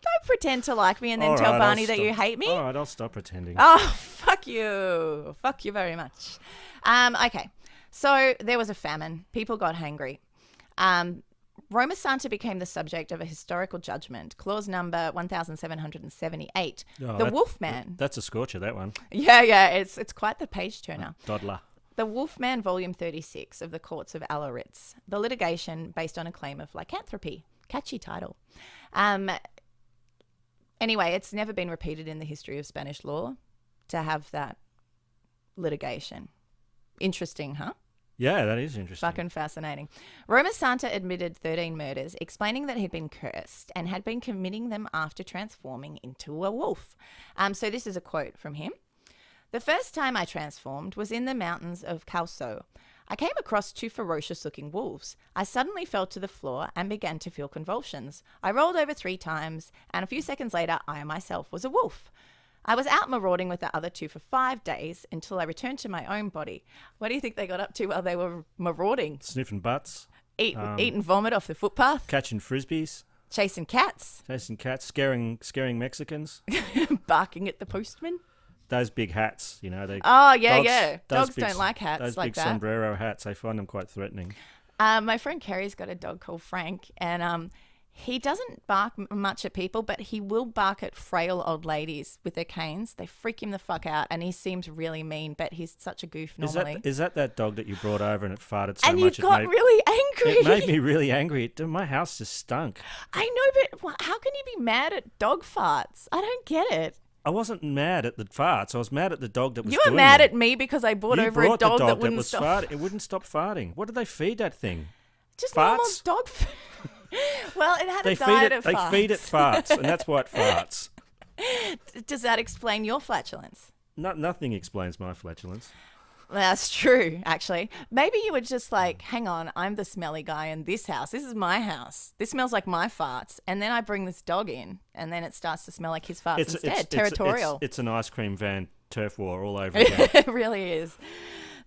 Don't pretend to like me and then All tell right, Barney I'll that stop. you hate me. All right, I'll stop pretending. Oh, fuck you. Fuck you very much. Okay, so there was a famine. People got hangry. Roma Santa became the subject of a historical judgment, clause number 1778. Oh, the Wolfman. That's a scorcher, that one. Yeah, it's quite the page turner. Dodler. The Wolfman, Volume 36 of the Courts of Allariz. The litigation based on a claim of lycanthropy. Catchy title. Anyway, it's never been repeated in the history of Spanish law to have that litigation. Interesting, huh? Yeah, that is interesting. Fucking fascinating. Roma Santa admitted 13 murders, explaining that he'd been cursed and had been committing them after transforming into a wolf. So this is a quote from him. The first time I transformed was in the mountains of Causo. I came across two ferocious-looking wolves. I suddenly fell to the floor and began to feel convulsions. I rolled over 3 times, and a few seconds later, I myself was a wolf. I was out marauding with the other two for 5 days until I returned to my own body. What do you think they got up to while they were marauding? Sniffing butts. Eating vomit off the footpath. Catching frisbees. Chasing cats. Scaring Mexicans. Barking at the postman. Those big hats, you know. Dogs don't like hats those like big that. sombrero hats, I find them quite threatening. My friend Kerry's got a dog called Frank, and he doesn't bark much at people, but he will bark at frail old ladies with their canes. They freak him the fuck out, and he seems really mean, but he's such a goof normally. Is that dog that you brought over and it farted so and much? And you got really angry. It made me really angry. My house just stunk. I know, but how can you be mad at dog farts? I don't get it. I wasn't mad at the farts. I was mad at the dog that was doing it. You were mad at me because I brought over a dog that wouldn't stop farting. It wouldn't stop farting. What did they feed that thing? Just farts? Normal dog food. Well, it had a diet of farts. They feed it farts, and that's why it farts. Does that explain your flatulence? Nothing explains my flatulence. That's true, actually. Maybe you were just like, hang on, I'm the smelly guy in this house. This is my house. This smells like my farts. And then I bring this dog in, and then it starts to smell like his farts instead. Territorial. It's an ice cream van turf war all over again. It really is.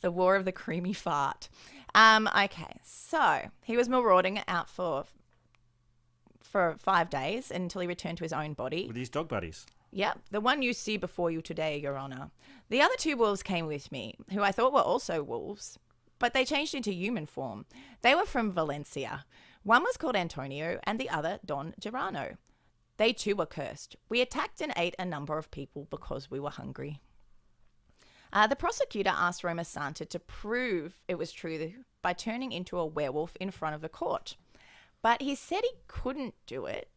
The war of the creamy fart. Okay, so he was marauding out for 5 days until he returned to his own body. With his dog buddies. Yep, the one you see before you today, Your Honour. The other 2 wolves came with me, who I thought were also wolves, but they changed into human form. They were from Valencia. One was called Antonio and the other Don Gerano. They too were cursed. We attacked and ate a number of people because we were hungry. The prosecutor asked Roma Santa to prove it was true by turning into a werewolf in front of the court. But he said he couldn't do it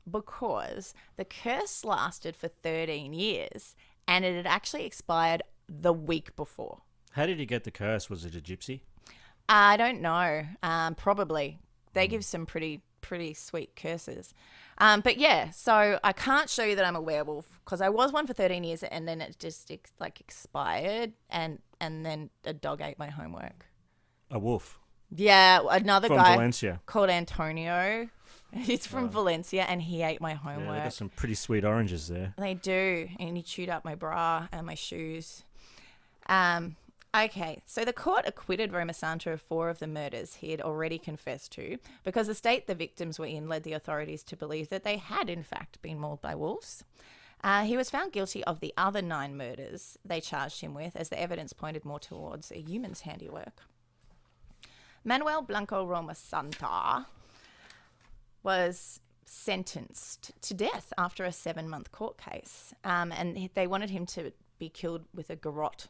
because the curse lasted for 13 years and it had actually expired the week before. How did he get the curse? Was it a gypsy? I don't know. Probably. They give some pretty sweet curses. But yeah, so I can't show you that I'm a werewolf because I was one for 13 years and then it just expired and then a dog ate my homework. A wolf? Yeah, another from guy Valencia. Called Antonio. He's from Valencia and he ate my homework. Yeah, they got some pretty sweet oranges there. They do. And he chewed up my bra and my shoes. Okay, so the court acquitted Roma Santa of 4 of the murders he had already confessed to because the state the victims were in led the authorities to believe that they had in fact been mauled by wolves. He was found guilty of the other 9 murders they charged him with as the evidence pointed more towards a human's handiwork. Manuel Blanco Roma Santa was sentenced to death after a 7-month court case, and they wanted him to be killed with a garrote.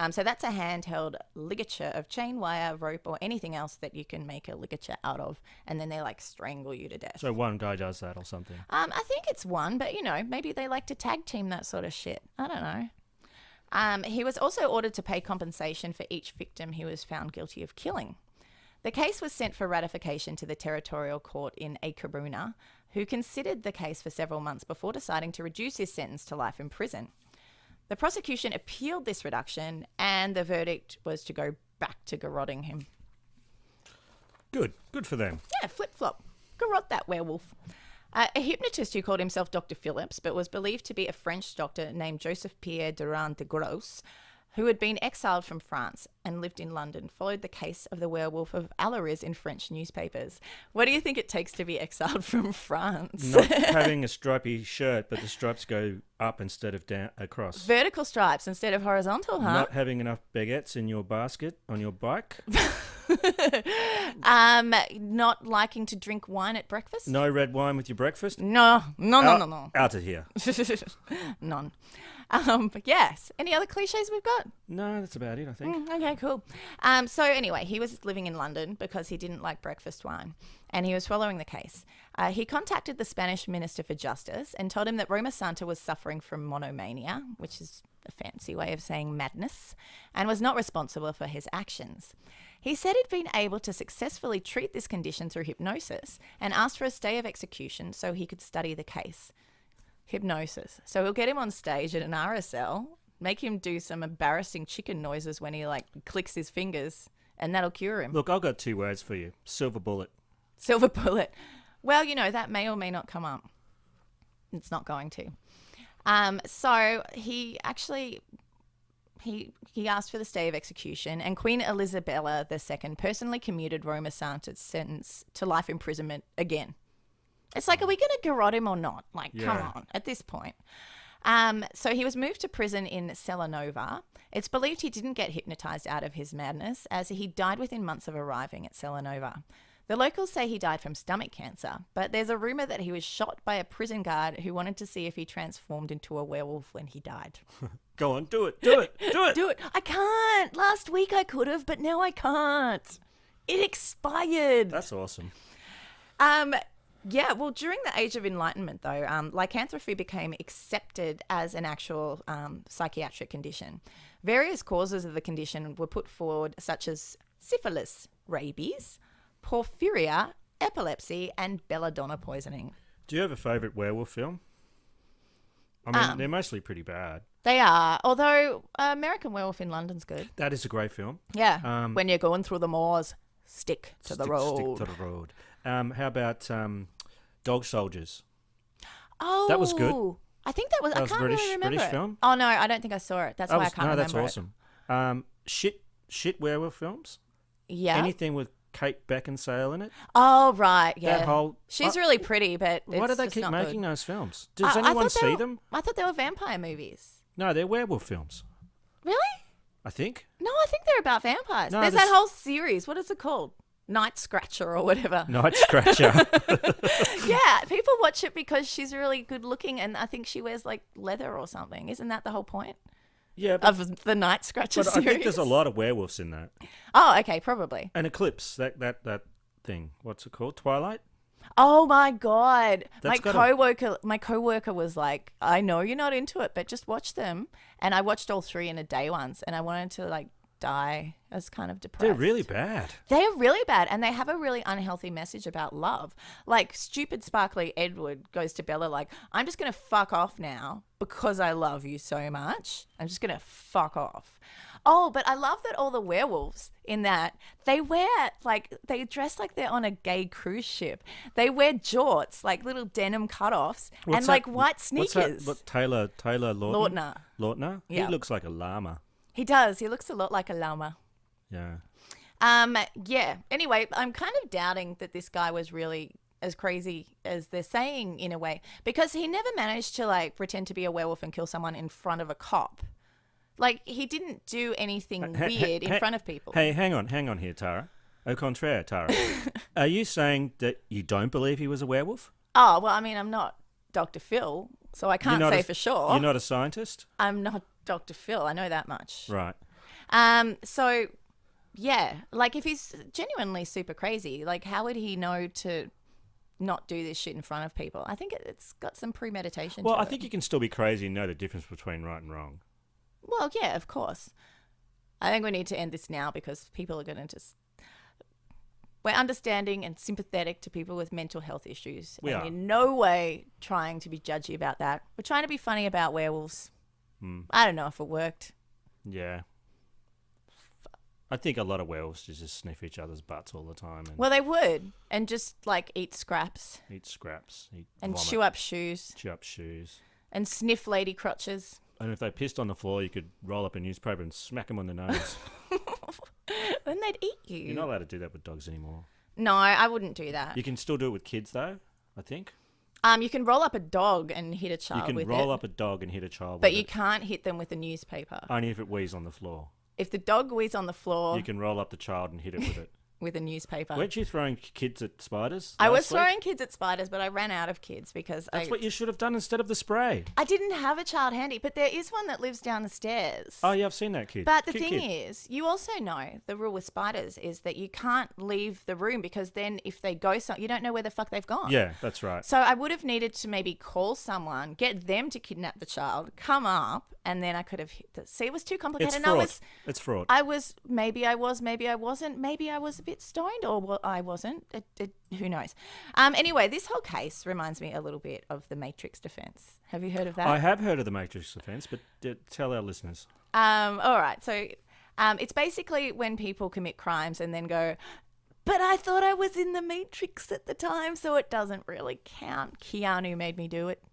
So that's a handheld ligature of chain wire, rope, or anything else that you can make a ligature out of, and then they strangle you to death. So one guy does that or something? I think it's one, but maybe they like to tag team that sort of shit. I don't know. He was also ordered to pay compensation for each victim he was found guilty of killing. The case was sent for ratification to the territorial court in A Coruña, who considered the case for several months before deciding to reduce his sentence to life in prison. The prosecution appealed this reduction, and the verdict was to go back to garroting him. Good for them. Yeah, flip-flop. Garrote that werewolf. A hypnotist who called himself Dr. Phillips, but was believed to be a French doctor named Joseph Pierre Durand de Gros, who had been exiled from France and lived in London, followed the case of the werewolf of Allariz in French newspapers. What do you think it takes to be exiled from France? Not having a stripy shirt, but the stripes go up instead of down across. Vertical stripes instead of horizontal, huh? Not having enough baguettes in your basket on your bike. Not liking to drink wine at breakfast? No red wine with your breakfast? No. Out of here. None. But yes. Any other cliches we've got? No, that's about it, I think. Okay, cool. So anyway, he was living in London because he didn't like breakfast wine and he was following the case. He contacted the Spanish Minister for Justice and told him that Roma Santa was suffering from monomania, which is a fancy way of saying madness, and was not responsible for his actions. He said he'd been able to successfully treat this condition through hypnosis and asked for a stay of execution so he could study the case. Hypnosis. So we'll get him on stage at an RSL, make him do some embarrassing chicken noises when he clicks his fingers, and that'll cure him. Look, I've got 2 words for you. Silver bullet. Silver bullet. Well, that may or may not come up. It's not going to. So he actually... He asked for the stay of execution, and Queen Isabella II personally commuted Roma Santa's sentence to life imprisonment again. It's are we going to garrote him or not? Come on, at this point. So he was moved to prison in Celanova. It's believed he didn't get hypnotized out of his madness, as he died within months of arriving at Celanova. The locals say he died from stomach cancer, but there's a rumor that he was shot by a prison guard who wanted to see if he transformed into a werewolf when he died. Go on, do it. Do it. I can't. Last week I could have, but now I can't. It expired. That's awesome. Yeah, well, during the Age of Enlightenment, though, lycanthropy became accepted as an actual psychiatric condition. Various causes of the condition were put forward, such as syphilis, rabies, porphyria, epilepsy, and belladonna poisoning. Do you have a favourite werewolf film? I mean, they're mostly pretty bad. They are, although American Werewolf in London's good. That is a great film. Yeah, when you're going through the moors, stick to the road. Stick to the road. How about Dog Soldiers? Oh, that was good. I think that was. I can't really remember. British it. film. Oh no, I don't think I saw it. That's why I can't remember. No, that's awesome. Shit werewolf films. Yeah. Anything with Kate Beckinsale in it. Oh, right, yeah. That whole. She's really pretty, but Why do it's they just keep not making good. those films? Does I anyone thought they see were- them? I thought they were vampire movies. No, they're werewolf films. Really? I think. No, I think they're about vampires. No, There's this- that whole series. What is it called? Night Scratcher or whatever. Night Scratcher. Yeah, people watch it because she's really good looking, and I think she wears like leather or something. Isn't that the whole point Yeah, but, of the Night Scratcher but I series? think there's a lot of werewolves in that. Oh, okay, probably. And Eclipse, that thing. What's it called? Twilight? Oh my god, That's my coworker was like, "I know you're not into it, but just watch them." And I watched all 3 in a day once, and I wanted to like die. I was kind of depressed. They're really bad. They're really bad, and they have a really unhealthy message about love. Like, stupid sparkly Edward goes to Bella like, I'm just going to fuck off now because I love you so much. I'm just going to fuck off. Oh, but I love that all the werewolves in that, they dress like they're on a gay cruise ship. They wear jorts, like little denim cutoffs, and like white sneakers. What, Taylor Lautner? Lautner. He looks like a llama. He does. He looks a lot like a llama. Yeah. Yeah. Anyway, I'm kind of doubting that this guy was really as crazy as they're saying in a way, because he never managed to like pretend to be a werewolf and kill someone in front of a cop. Like, he didn't do anything weird in front of people. Hey, hang on here, Tara. Au contraire, Tara. Are you saying that you don't believe he was a werewolf? Oh, well, I mean, I'm not Dr. Phil, so I can't say for sure. You're not a scientist? I'm not Dr. Phil. I know that much. Right. So, yeah, like if he's genuinely super crazy, like how would he know to not do this shit in front of people? I think it's got some premeditation Well, to I it. think you can still be crazy and know the difference between right and wrong. Well, yeah, of course. I think we need to end this now because people are going to just... We're understanding and sympathetic to people with mental health issues. We and are. in no way trying to be judgy about that. We're trying to be funny about werewolves. I don't know if it worked. Yeah. I think a lot of werewolves just sniff each other's butts all the time and Well, they would. And just, like, eat scraps. eat scraps, eat And vomit, chew up shoes. chew up shoes. And sniff lady crotches. And if they pissed on the floor, you could roll up a newspaper and smack them on the nose. Then they'd eat you. You're not allowed to do that with dogs anymore. No, I wouldn't do that. You can still do it with kids, though, I think. You can roll up a dog and hit a You child can with roll it. up a dog and hit a child But with you it. can't hit them with a newspaper. Only if it wheezes on the floor. If the dog wheezes on the floor You can roll up the child and hit it with it. with a newspaper. Weren't you throwing kids at spiders? I was last week? throwing kids at spiders, but I ran out of kids because That's what you should have done instead of the spray. I didn't have a child handy. But there is one that lives down the stairs. Oh, yeah, I've seen that kid. But the Cute thing kid. is, you also know the rule with spiders is that you can't leave the room because then if they go, you don't know where the fuck they've gone. Yeah, that's right. So I would have needed to maybe call someone, get them to kidnap the child, come up, and then I could have hit the... See, it was too complicated. It's And fraud. It's fraud. maybe I wasn't, maybe I was a bit stoned or I wasn't. Who knows? Anyway, this whole case reminds me a little bit of the Matrix defense. Have you heard of that? I have heard of the Matrix defense, but tell our listeners. All right. So it's basically when people commit crimes and then go, but I thought I was in the Matrix at the time, so it doesn't really count. Keanu made me do it.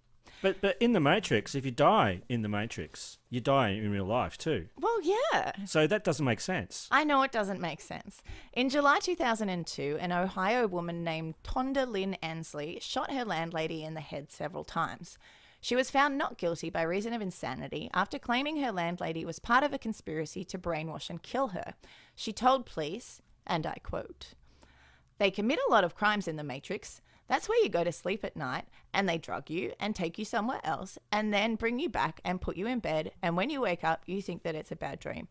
But in the Matrix, if you die in the Matrix, you die in real life too. Well, yeah. So that doesn't make sense. I know it doesn't make sense. In July 2002, an Ohio woman named Tonda Lynn Ansley shot her landlady in the head several times. She was found not guilty by reason of insanity after claiming her landlady was part of a conspiracy to brainwash and kill her. She told police, and I quote, "They commit a lot of crimes in the Matrix. That's where you go to sleep at night and they drug you and take you somewhere else and then bring you back and put you in bed. And when you wake up, you think that it's a bad dream."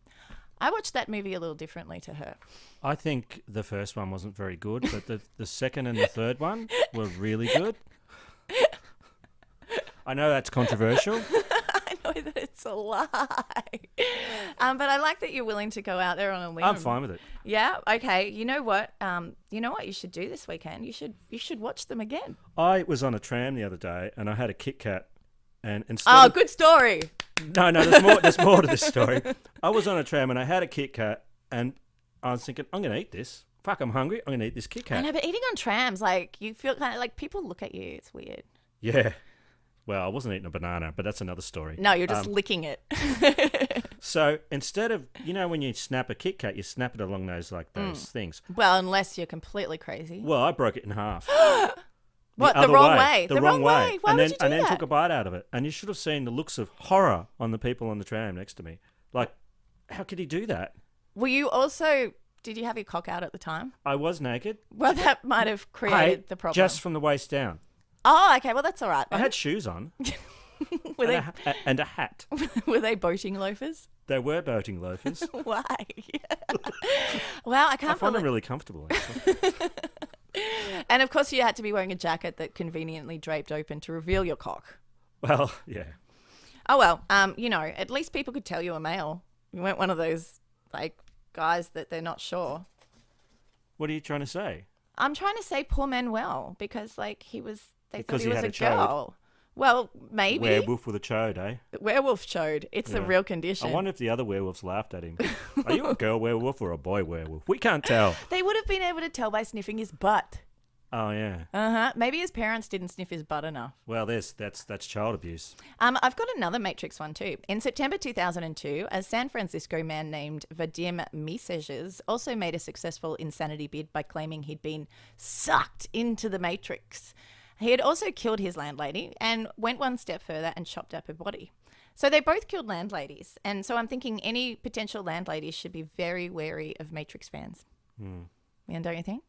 I watched that movie a little differently to her. I think the first one wasn't very good, but the second and the third one were really good. I know that's controversial. I know that it's a lie. But I like that you're willing to go out there on a limb. I'm fine with it. Yeah. Okay. You know what? You should do this weekend. You should watch them again. I was on a tram the other day and I had a Kit Kat, and instead Oh, of, good story. No, there's more to this story. I was on a tram and I had a Kit Kat and I was thinking, I'm going to eat this. Fuck, I'm hungry. I'm going to eat this Kit I Kat. know, but eating on trams, like you feel kind of like people look at you. It's weird. Yeah. Well, I wasn't eating a banana, but that's another story. No, you're just licking it. So instead of, when you snap a Kit Kat, you snap it along those things. Well, unless you're completely crazy. Well, I broke it in half. What, the other wrong way? The wrong way. Why would you do and then that? took a bite out of it. And you should have seen the looks of horror on the people on the tram next to me. Like, how could he do that? Were you did you have your cock out at the time? I was naked. Well, that might have created the problem. Just from the waist down. Oh, okay. Well, that's all right. I had shoes on. Were they and a hat. were they boating loafers? They were boating loafers. Why? Well, I can't. I find them really comfortable, actually. And of course, you had to be wearing a jacket that conveniently draped open to reveal your cock. Well, yeah. Oh well, at least people could tell you were male. You weren't one of those guys that they're not sure. What are you trying to say? I'm trying to say poor Manuel because he was. They thought he was had a a chode. girl. Well, maybe. Werewolf with a chode, eh? Werewolf chode. It's a real condition. I wonder if the other werewolves laughed at him. Are you a girl werewolf or a boy werewolf? We can't tell. They would have been able to tell by sniffing his butt. Oh, yeah. Uh-huh. Maybe his parents didn't sniff his butt enough. Well, that's child abuse. I've got another Matrix one too. In September 2002, a San Francisco man named Vadim Misejes also made a successful insanity bid by claiming he'd been sucked into the Matrix. He had also killed his landlady and went one step further and chopped up her body. So they both killed landladies. And so I'm thinking any potential landladies should be very wary of Matrix fans. Yeah, don't you think?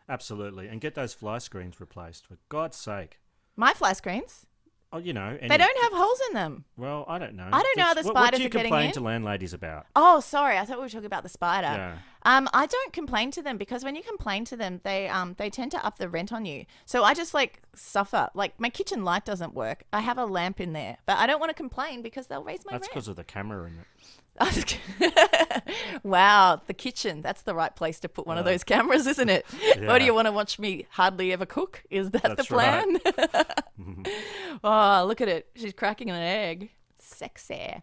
Absolutely. And get those fly screens replaced, for God's sake. My fly screens? Oh, They don't have holes in them. Well, I don't know. I don't know how the spiders are getting in. What do you complain to landladies about? Oh, sorry. I thought we were talking about the spider. Yeah. I don't complain to them because when you complain to them, they tend to up the rent on you. So I just suffer. My kitchen light doesn't work. I have a lamp in there, but I don't want to complain because they'll raise my rent. That's because of the camera in it. Wow, the kitchen. That's the right place to put one of those cameras, isn't it? Yeah. What, do you want to watch me hardly ever cook? Is that That's the plan? Right. Oh, look at it. She's cracking an egg. Sexy.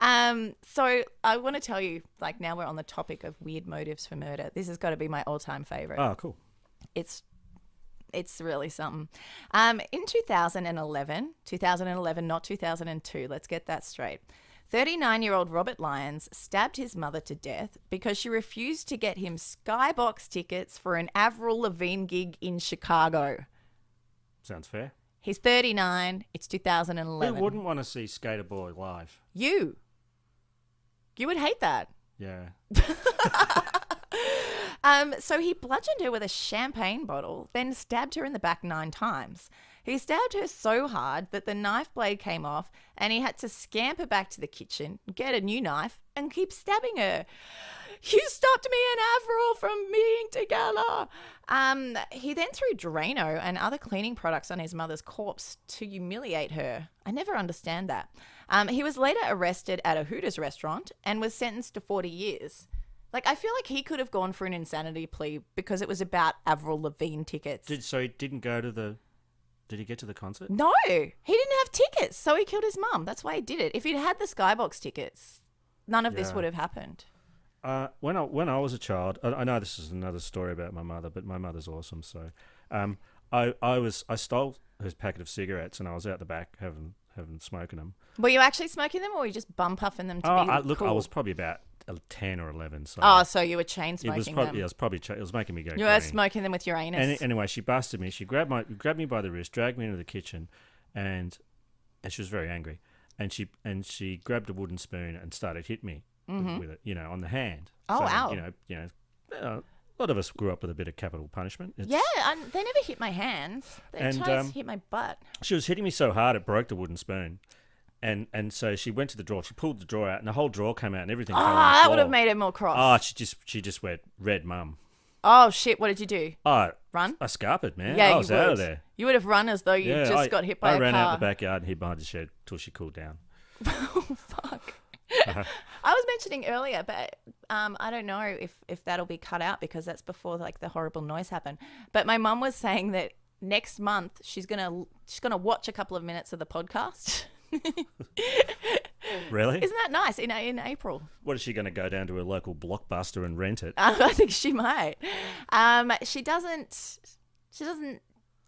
So I want to tell you, now we're on the topic of weird motives for murder. This has got to be my all-time favorite. Oh, cool. It's really something. In 2011, not 2002, let's get that straight. 39-year-old Robert Lyons stabbed his mother to death because she refused to get him skybox tickets for an Avril Lavigne gig in Chicago. Sounds fair. He's 39. It's 2011. Who wouldn't want to see Skater Boy live? You would hate that. Yeah. So he bludgeoned her with a champagne bottle, then stabbed her in the back 9 times. He stabbed her so hard that the knife blade came off and he had to scamper back to the kitchen, get a new knife, and keep stabbing her. You stopped me and Avril from being together. He then threw Drano and other cleaning products on his mother's corpse to humiliate her. I never understand that. He was later arrested at a Hooters restaurant and was sentenced to 40 years. I feel like he could have gone for an insanity plea because it was about Avril Lavigne tickets. So he didn't go to the... Did he get to the concert? No, he didn't have tickets, so he killed his mum. That's why he did it. If he'd had the Skybox tickets, none of this would have happened. When I was a child, I know this is another story about my mother, but my mother's awesome. So, I stole his packet of cigarettes and I was out the back having smoking them. Were you actually smoking them, or were you just bum puffing them to be cool? I was probably about 10 or 11. So so you were chain smoking them. Yeah, it was making me go. You were smoking them with your anus. Anyway, she busted me. She grabbed me by the wrist, dragged me into the kitchen, and she was very angry. And she grabbed a wooden spoon and started hitting me with it, on the hand. Oh, so, wow. A lot of us grew up with a bit of capital punishment. They never hit my hands. They tried to hit my butt. She was hitting me so hard it broke the wooden spoon. And so she went to the drawer. She pulled the drawer out, and the whole drawer came out, and everything fell on the that floor. would have made it more cross. Oh, she just went red mum. Oh shit! What did you do? Oh, run? I scarpered, man. Yeah, I was out of there. You would have run as though you just got hit by a car. I ran out the backyard and hid behind the shed till she cooled down. Oh fuck! I was mentioning earlier, but I don't know if that'll be cut out because that's before the horrible noise happened. But my mum was saying that next month she's gonna watch a couple of minutes of the podcast. Really? Isn't that nice? In April. What is she going to go down to a local Blockbuster and rent it? I think she might. She doesn't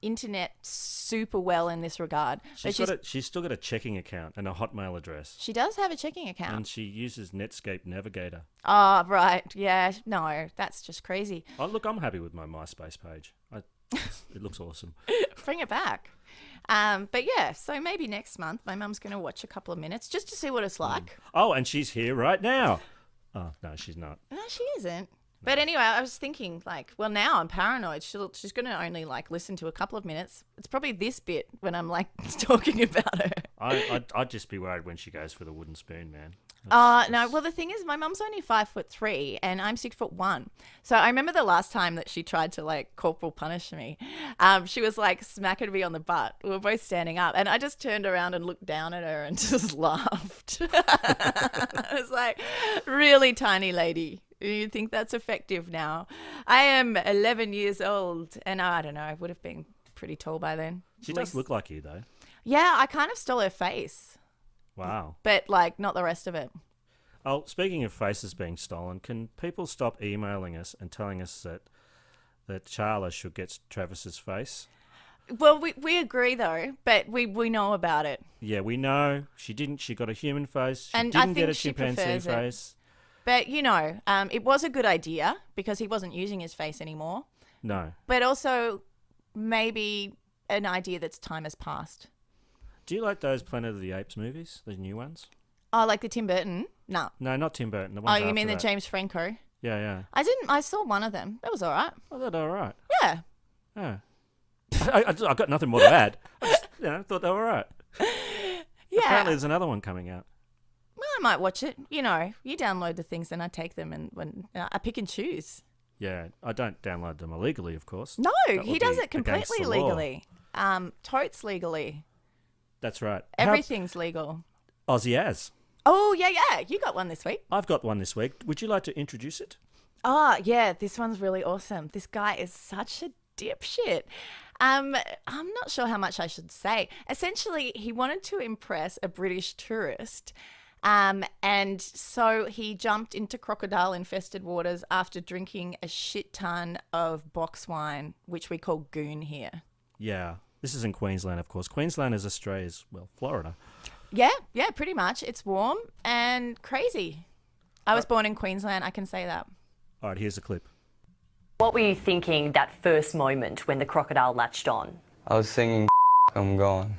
internet super well in this regard. But She's still got a checking account and a Hotmail address. she does have a checking account. And she uses Netscape Navigator. Oh, right. Yeah. No, that's just crazy. Oh, look, I'm happy with my MySpace page. It looks awesome. Bring it back. But yeah, so maybe next month my mum's going to watch a couple of minutes just to see what it's like. Oh, and she's here right now. Oh, no, she's not. No, she isn't. But anyway, I was thinking, like, well, now I'm paranoid. She's going to only, like, listen to a couple of minutes. It's probably this bit when I'm, like, talking about her. I'd just be worried when she goes for the wooden spoon, man. No. Well, the thing is, my mum's only 5'3" and I'm 6'1". So I remember the last time that she tried to like corporal punish me. She was like smacking me on the butt. We were both standing up, and I just turned around and looked down at her and just laughed. I was like, "Really, tiny lady? You think that's effective now?" I am 11 years old, and I don't know. I would have been pretty tall by then. She does look like you, though. Yeah, I kind of stole her face. Wow. But, like, not the rest of it. Oh, speaking of faces being stolen, can people stop emailing us and telling us that Charla should get Travis's face? Well, we agree, though, but we know about it. Yeah, we know. She didn't. She got a human face. She And I didn't think get a she chimpanzee prefers it. face. But, you know, it was a good idea because he wasn't using his face anymore. No. But also maybe an idea that's time has passed. Do you like those Planet of the Apes movies, the new ones? Oh, like the Tim Burton? No. No, not Tim Burton. The Oh, ones you mean after the that. James Franco? Yeah. I saw one of them. That was all right. Oh, that's all right. Yeah. Yeah. I got nothing more to add. I just, thought they were all right. Yeah. Apparently there's another one coming out. Well, I might watch it. You know, you download the things and I take them and when I pick and choose. Yeah, I don't download them illegally, of course. No, That he would does be it completely against the law. legally. Totes legally. That's right. Everything's legal. Aussie as. Oh, yeah. You got one this week. I've got one this week. Would you like to introduce it? Oh, yeah, this one's really awesome. This guy is such a dipshit. I'm not sure how much I should say. Essentially, he wanted to impress a British tourist. And so he jumped into crocodile-infested waters after drinking a shit ton of box wine, which we call goon here. Yeah. This is in Queensland, of course. Queensland is Australia's, well, Florida. Yeah, pretty much. It's warm and crazy. I was born in Queensland, I can say that. All right, here's a clip. What were you thinking that first moment when the crocodile latched on? I was singing, I'm gone.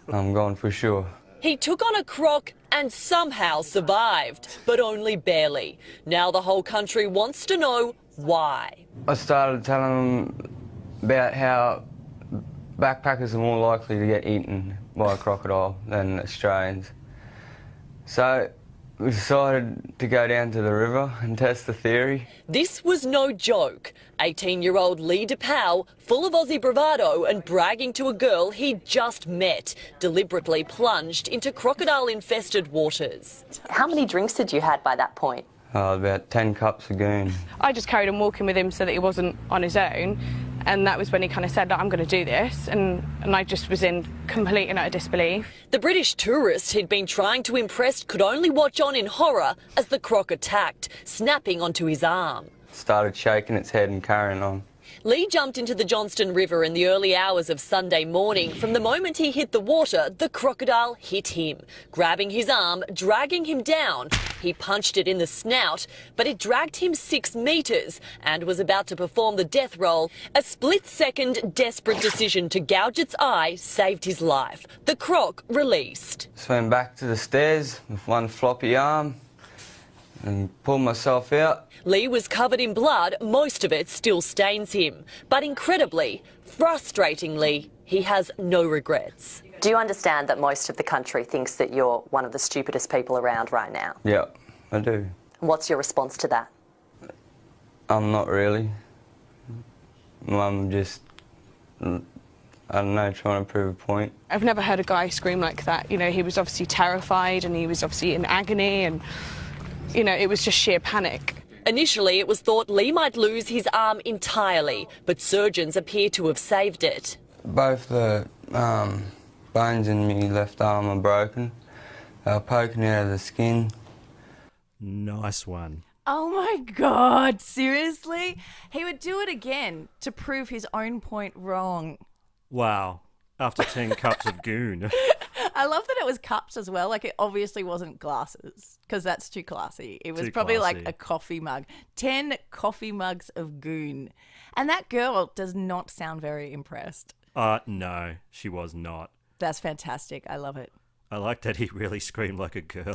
I'm gone for sure. He took on a croc and somehow survived, but only barely. Now the whole country wants to know why. I started telling them about how backpackers are more likely to get eaten by a crocodile than Australians. So we decided to go down to the river and test the theory. This was no joke. 18-year-old Lee DePauw, full of Aussie bravado and bragging to a girl he'd just met, deliberately plunged into crocodile-infested waters. How many drinks had you had by that point? About 10 cups of goon. I just carried on walking with him so that he wasn't on his own. And that was when he kind of said, I'm going to do this. And I just was in complete and utter disbelief. The British tourist he'd been trying to impress could only watch on in horror as the croc attacked, snapping onto his arm. Started shaking its head and carrying on. Lee jumped into the Johnston River in the early hours of Sunday morning. From the moment he hit the water, the crocodile hit him. Grabbing his arm, dragging him down, he punched it in the snout, but it dragged him 6 metres and was about to perform the death roll. A split-second, desperate decision to gouge its eye saved his life. The croc released. Swam back to the stairs with one floppy arm and pulled myself out. Lee was covered in blood, most of it still stains him. But incredibly, frustratingly, he has no regrets. Do you understand that most of the country thinks that you're one of the stupidest people around right now? Yeah, I do. What's your response to that? I'm not really. I'm just, I don't know, trying to prove a point. I've never heard a guy scream like that. You know, he was obviously terrified and he was obviously in agony and, you know, it was just sheer panic. Initially, it was thought Lee might lose his arm entirely, but surgeons appear to have saved it. Both the bones in my left arm are broken. They're poking out of the skin. Nice one. Oh my God, seriously? He would do it again to prove his own point wrong. Wow. After 10 cups of goon. I love that it was cups as well. Like, it obviously wasn't glasses because that's too classy. It was Too probably classy. like a coffee mug. 10 coffee mugs of goon. And that girl does not sound very impressed. No, she was not. That's fantastic. I love it. I like that he really screamed like a girl.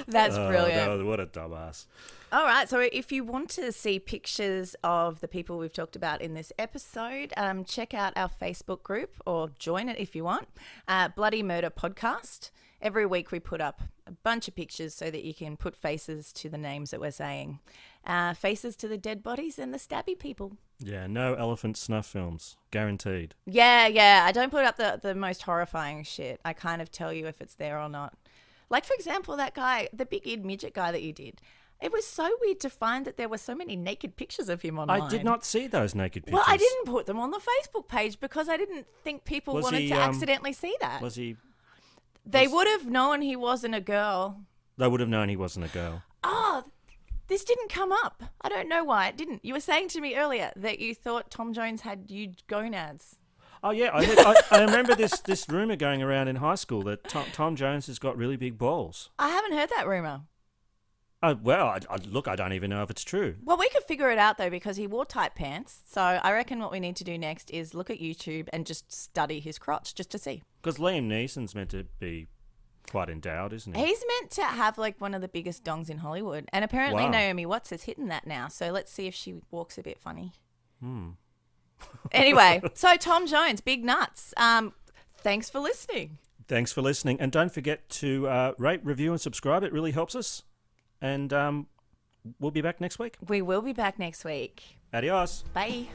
That's brilliant. No, what a dumbass. All right, so if you want to see pictures of the people we've talked about in this episode, check out our Facebook group or join it if you want, Bloody Murder Podcast. Every week we put up a bunch of pictures so that you can put faces to the names that we're saying. Faces to the dead bodies and the stabby people. Yeah, no elephant snuff films. Guaranteed. Yeah. I don't put up the most horrifying shit. I kind of tell you if it's there or not. Like, for example, that guy, the big-eared midget guy that you did. It was so weird to find that there were so many naked pictures of him online. I did not see those naked pictures. Well, I didn't put them on the Facebook page because I didn't think people wanted to accidentally see that. Was he... They would have known he wasn't a girl. They would have known he wasn't a girl. Oh, this didn't come up. I don't know why it didn't. You were saying to me earlier that you thought Tom Jones had huge gonads. Oh, yeah. I remember this rumour going around in high school that Tom Jones has got really big balls. I haven't heard that rumour. Well, look, I don't even know if it's true. Well, we could figure it out, though, because he wore tight pants. So I reckon what we need to do next is look at YouTube and just study his crotch just to see. Because Liam Neeson's meant to be quite endowed, isn't he? He's meant to have, like, one of the biggest dongs in Hollywood. And apparently Wow. Naomi Watts is hitting that now. So let's see if she walks a bit funny. Anyway, so Tom Jones, big nuts. Thanks for listening. Thanks for listening. And don't forget to rate, review, and subscribe. It really helps us. And we'll be back next week. We will be back next week. Adios. Bye.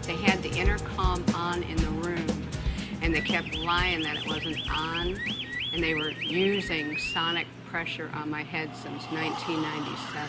They had the intercom on in the room, and they kept lying that it wasn't on, and they were using sonic pressure on my head since 1997.